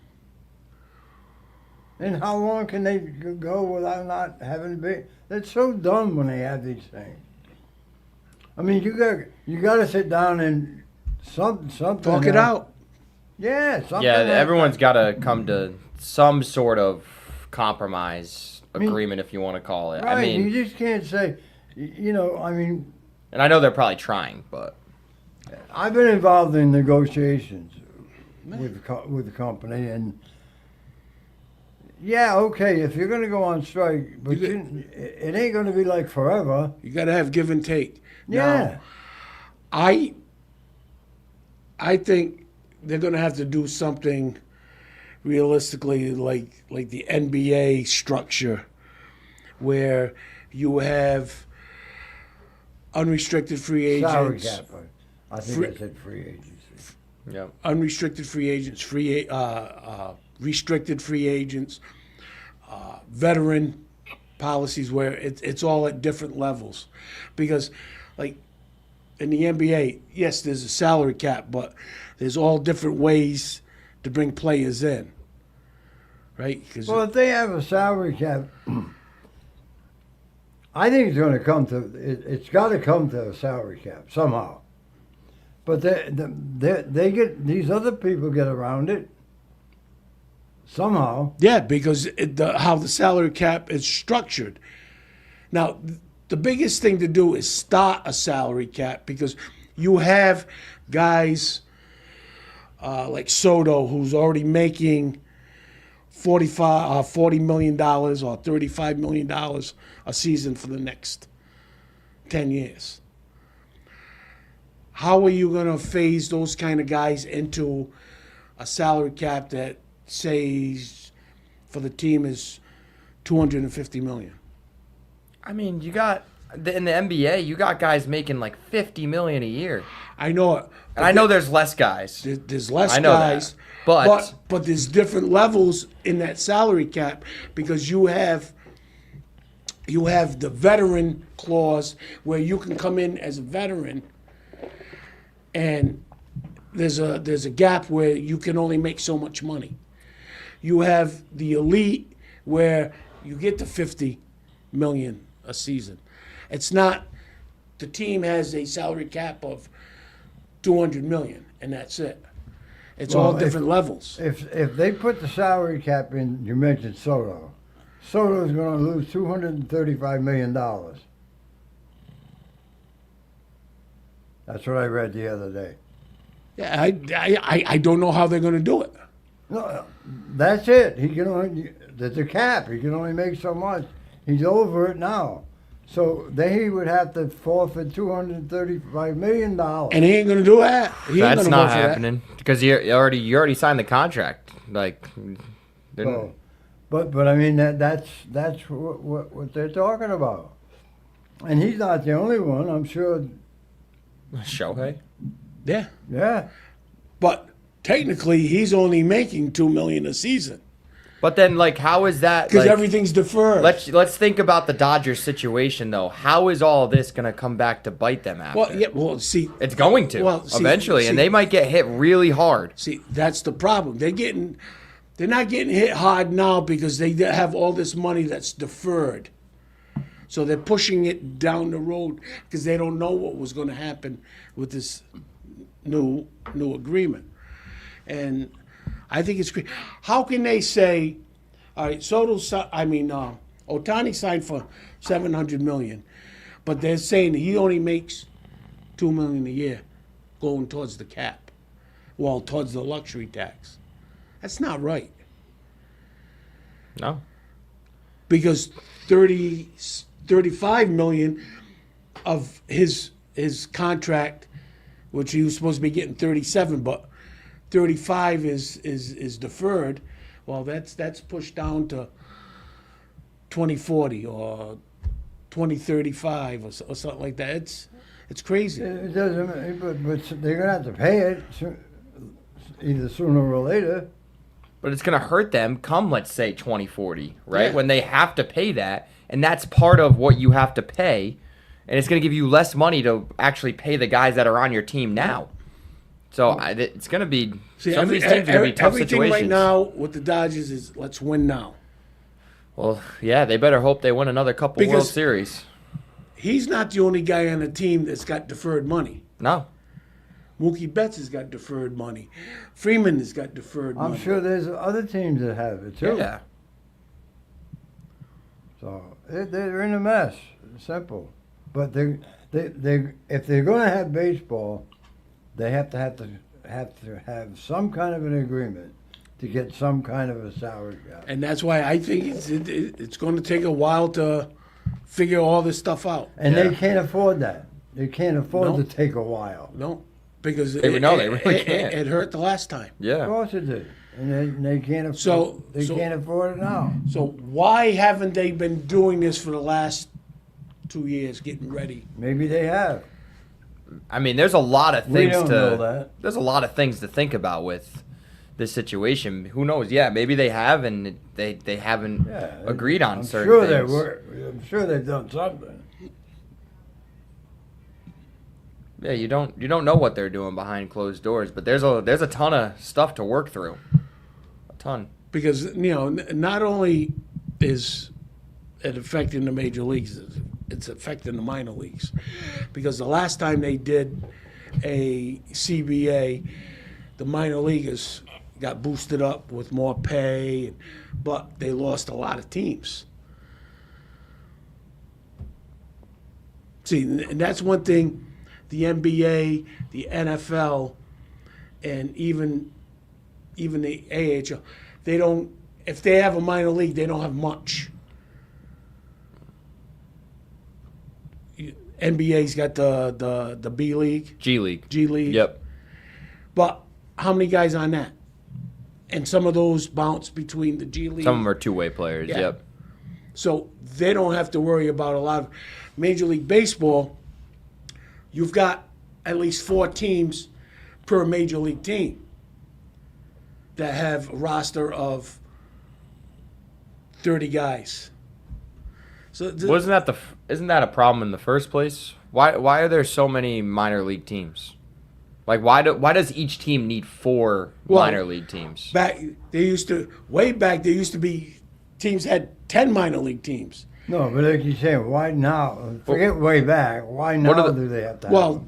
And how long can they go without not having to be? It's so dumb when they have these things. I mean, you got to sit down and something. Talk it out. Yeah, something. Yeah, like everyone's that. got to come to some sort of compromise mean- agreement, if you want to call it. Right, I mean, you just can't say, I mean, and I know they're probably trying, but I've been involved in negotiations with the company, and yeah, okay, if you're going to go on strike, but it ain't going to be like forever. You got to have give and take. Yeah. Now, I think they're going to have to do something realistically like the NBA structure, where you have unrestricted free agents. Salary cap. I think I said free agency. yeah. Unrestricted free agents, restricted free agents, veteran policies where it's all at different levels. Because, like, in the NBA, yes, there's a salary cap, but there's all different ways to bring players in, right? 'Cause Well, if they have a salary cap, I think it's going to come to. It's got to come to a salary cap somehow. But they get these other people get around it somehow. yeah, because how the salary cap is structured. Now, the biggest thing to do is start a salary cap, because you have guys like Soto, who's already making $40 million or $35 million a season for the next 10 years. How are you going to phase those kind of guys into a salary cap that says for the team is $250 million? I mean, you got in the NBA, you got guys making like $50 million a year. I know it. And I know there's less guys. There's less I know guys, that. but there's different levels in that salary cap, because you have the veteran clause where you can come in as a veteran, and there's a gap where you can only make so much money. You have the elite where you get to $50 million a season. It's not, the team has a salary cap of $200 million, and that's it. It's all different levels. If they put the salary cap in, you mentioned Soto. Soto's going to lose $235 million. That's what I read the other day. Yeah, I don't know how they're going to do it. No, that's it. He can only, there's a cap. He can only make so much. He's over it now. So he would have to forfeit $235 million. And he ain't going to do that. He ain't That's gonna not vote for that. happening because you already signed the contract. Like, So, but I mean that's what they're talking about. And he's not the only one. I'm sure. Shohei. Yeah. Yeah. But technically, he's only making $2 million a season But then, like, how is that? because Like, everything's deferred. let's think about the Dodgers situation though. How is all this gonna come back to bite them after? See, it's going to eventually, and they might get hit really hard. See, that's the problem. They're not getting hit hard now because they have all this money that's deferred. So they're pushing it down the road because they don't know what was going to happen with this new agreement. And I think it's great. How can they say, all right, Ohtani signed for $700 million, but they're saying he only makes $2 million a year going towards the cap, well, towards the luxury tax. That's not right. No. Because 35 million of his contract, which he was supposed to be getting 37, but 35 is deferred. Well, that's pushed down to 2040 or 2035 or something like that. It's crazy. It doesn't. But they're gonna have to pay it either sooner or later. But it's going to hurt them come, let's say, 2040, right? Yeah. When they have to pay that, and that's part of what you have to pay, and it's going to give you less money to actually pay the guys that are on your team now. So it's going to be, some of these teams are going to be tough everything situations. right now with the Dodgers is let's win now. Well, yeah, they better hope they win another couple World Because- Series. He's not the only guy on the team that's got deferred money. No. Mookie Betts has got deferred money. Freeman has got deferred money. I'm sure there's other teams that have it too. Yeah. So they're in a mess. Simple, but they if they're going to have baseball, they have to have some kind of an agreement to get some kind of a salary cap. And that's why I think it's going to take a while to figure all this stuff out. And they can't afford that. They can't afford No. to take a while. No, because They really can't. It hurt the last time. Of Yeah. course it did. And they can't afford. So- they so- can't afford it now. So why haven't they been doing this for the last 2 years, getting ready? Maybe they have. I mean, there's a lot of We things don't to know that. There's a lot of things to think about with this situation. Who knows? Yeah, maybe they have, and they haven't Yeah, agreed on I'm certain sure things. I'm sure they've done something. Yeah, you don't know what they're doing behind closed doors, but there's a ton of stuff to work through. A ton. Because not only is it affecting the major leagues, it's affecting the minor leagues. Because the last time they did a CBA, the minor leaguers got boosted up with more pay, but they lost a lot of teams. See, and that's one thing the NBA, the NFL, and even the AHL, they don't, if they have a minor league, they don't have much. NBA's got the B League, G League. G League. Yep. But how many guys on that? And some of those bounce between the G League. Some of them are two-way players. Yeah. Yep. So they don't have to worry about a lot of Major League Baseball. You've got at least 4 teams per Major League team that have a roster of 30 guys. So Isn't that a problem in the first place? Why are there so many minor league teams? Like why does each team need 4 minor league teams? Way back there used to be teams had 10 minor league teams. No, but like you saying, why now? Forget way back. Why now do they have to have Well,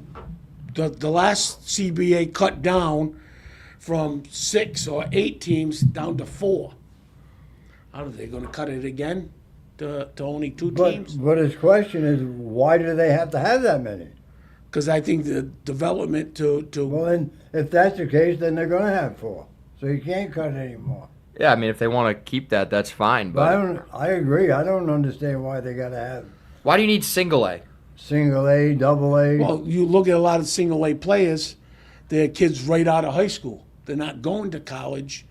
them? the last CBA cut down from 6 or 8 teams down to 4. How are they going to cut it again to only 2 teams? But his question is, why do they have to have that many? Because I think the development to Well, then, if that's the case, then they're going to have 4. So you can't cut it anymore. Yeah, I mean if they want to keep that, that's fine. But But I agree. I don't understand why they got to have why do you need single A? single A, double A. well, you look at a lot of single A players, they're kids right out of high school. They're not going to college.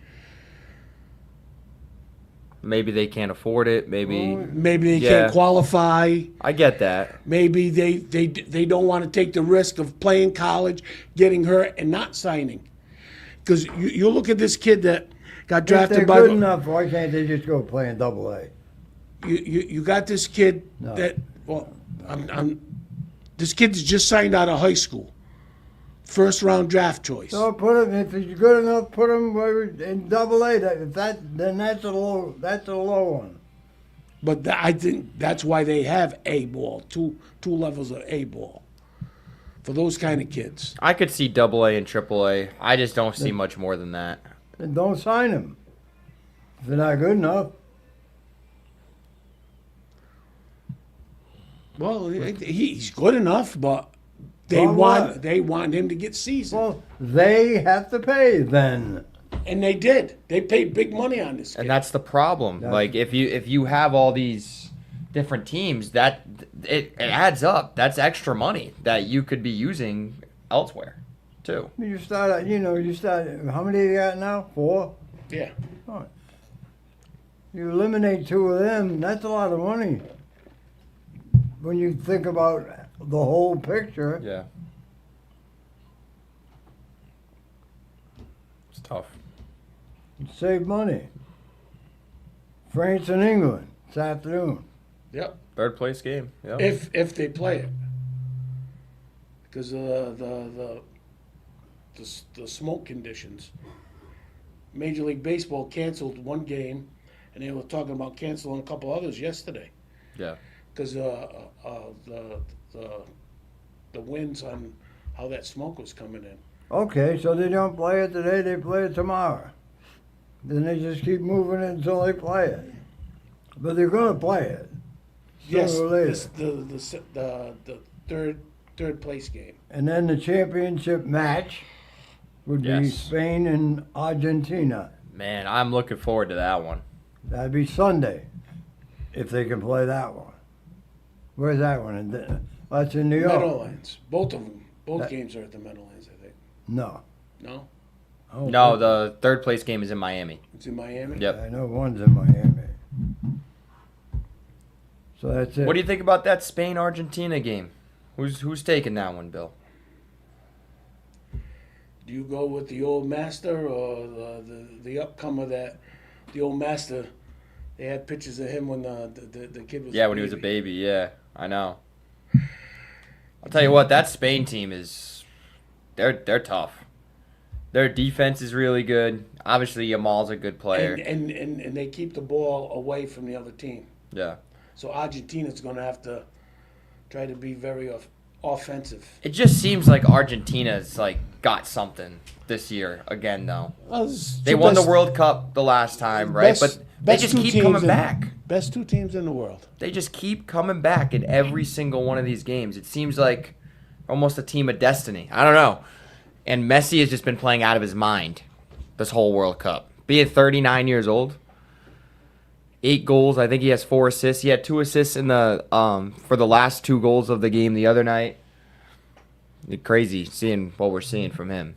Maybe they can't afford it. Maybe Maybe they Yeah. can't qualify. I get that. Maybe they don't want to take the risk of playing college, getting hurt, and not signing. Because you look at this kid that got if they're drafted by good the, enough, why can't they just go play in double A? you got this kid No. that this kid's just signed out of high school, first round draft choice. So put him, if he's good enough, put him in double A. Then that's a low one. But I think that's why they have A ball, two levels of A ball for those kind of kids. I could see double A and triple A. I just don't see much more than that. Then don't sign him. If they're not good enough. Well, he's good enough, but they Well, want him to get seasoned, Well, they have to pay then. and they did. They paid big money on this kid. And that's the problem. Like if you have all these different teams, that it adds up. That's extra money that you could be using elsewhere, too. You start. How many you got now? 4. Yeah. You eliminate 2 of them. That's a lot of money. When you think about the whole picture. Yeah. It's tough. Save money. France and England this afternoon. Yep. Third place game. Yep. If they play it, because the smoke conditions. Major League Baseball canceled one game, and they were talking about canceling a couple others yesterday Yeah. because the winds on how that smoke was coming in. Okay, so they don't play it today, they play it tomorrow. Then they just keep moving it until they play it. But they're going to play it. Yes, Sooner or later. the third place game. And then the championship match would be Yes. Spain and Argentina. Man, I'm looking forward to that one. That'd be Sunday, if they can play that one. Where's that one? That's in New York. Meadowlands. Both of them. Both games are at the Meadowlands, I think. No. No? Oh, No, the third place game is in Miami. It's in Miami? Yep. I know one's in Miami. So that's it. What do you think about that Spain-Argentina game? Who's taking that one, Bill? Do you go with the old master or the upcomer that the old master? They had pictures of him when the kid was. Yeah, when he was a baby. Yeah, I know. I'll tell you what, that Spain team they're tough. Their defense is really good. Obviously, Yamal's a good player. And they keep the ball away from the other team. Yeah. So Argentina's going to have to try to be very offensive. It just seems like Argentina is like got something this year again, though. Well, it's They two won the best- World Cup the last time, right? best- But they best just two keep teams coming in- back. Best two teams in the world. They just keep coming back in every single one of these games. It seems like almost a team of destiny. I don't know. And Messi has just been playing out of his mind this whole World Cup. Being 39 years old, 8 goals. I think he has 4 assists. He had 2 assists in the for the last 2 goals of the game the other night. It's crazy seeing what we're seeing from him.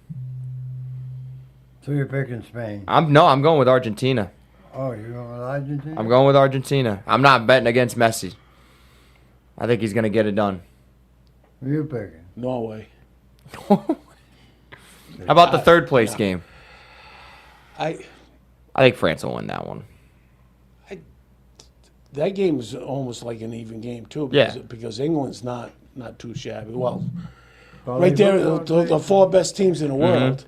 So you're picking Spain. I'm going with Argentina. Oh, you're going with Argentina? I'm going with Argentina. I'm not betting against Messi. I think he's going to get it done. Who you picking? Norway. How about the third place game? I think France will win that one. That game is almost like an even game too. Yeah. Because England's not too shabby. Well, Parlez-vous right there, français? the 4 best teams in the world.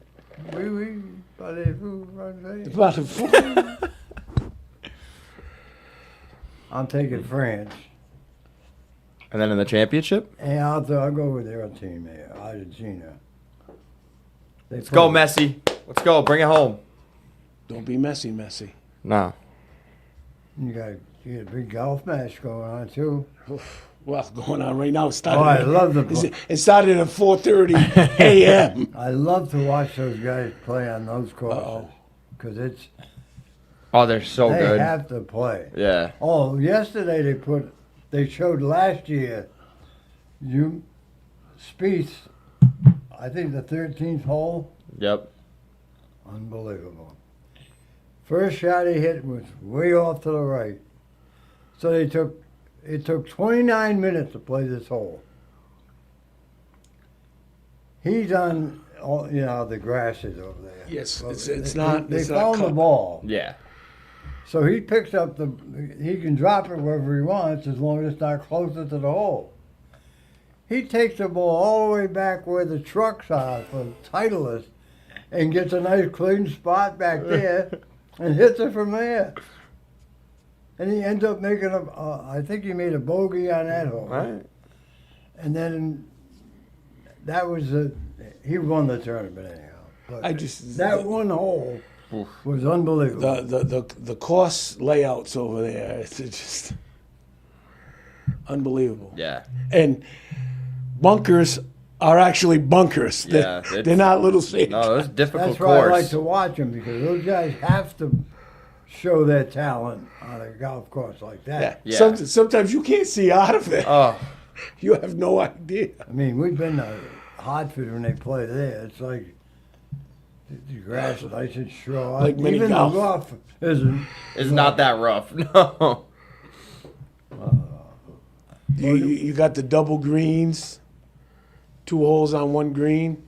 Oui, oui. Parlez-vous français? About the I'm taking France. And then in the championship? And I'll go with their team there, Argentina. Let's go, Messi. Let's go. Bring it home. Don't be Messi. No. You got a big golf match going on, too. Well, going on right now. Oh, I love the It started at 4:30 a.m. I love to watch those guys play on those courses. Because it's... Oh, they're so they good. have to play. Yeah. Oh, yesterday they showed last year, Spieth, I think the 13th hole. Yep. Unbelievable. First shot he hit was way off to the right. So it took 29 minutes to play this hole. He's on, the grasses over there. Yes, Well, it's not. They it's not found the cut. ball. Yeah. So he picks up he can drop it wherever he wants as long as it's not closer to the hole. He takes the ball all the way back where the trucks are for Titleist and gets a nice clean spot back there and hits it from there. And he ends up making I think he made a bogey on that hole. Right. And then that was he won the tournament anyhow. But that one hole was unbelievable. The course layouts over there, it's just unbelievable. Yeah. And bunkers are actually bunkers. Yeah, They're not little safety. No, it's a difficult That's why course. I like to watch them because those guys have to show their talent on a golf course like that. Yeah. Sometimes you can't see out of it. Oh. You have no idea. I mean, we've been to Hartford when they play there. It's like the grass is nice and short. Like mini Even golf. the rough isn't. It's not that rough. No. You got the double greens, 2 holes on 1 green.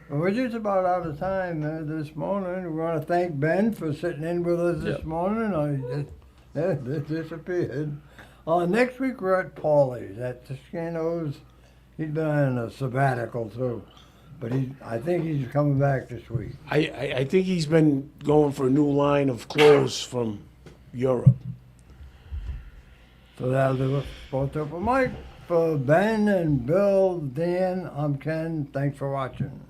Well, we're just about out of time this morning. We want to thank Ben for sitting in with us this morning. Just disappeared. Next week we're at Paulie's at Toscano's. He's been on a sabbatical too, but I think he's coming back this week. I think he's been going for a new line of clothes from Europe. So that'll do it. Both up with Mike. For Ben and Bill, Dan, I'm Ken. Thanks for watching.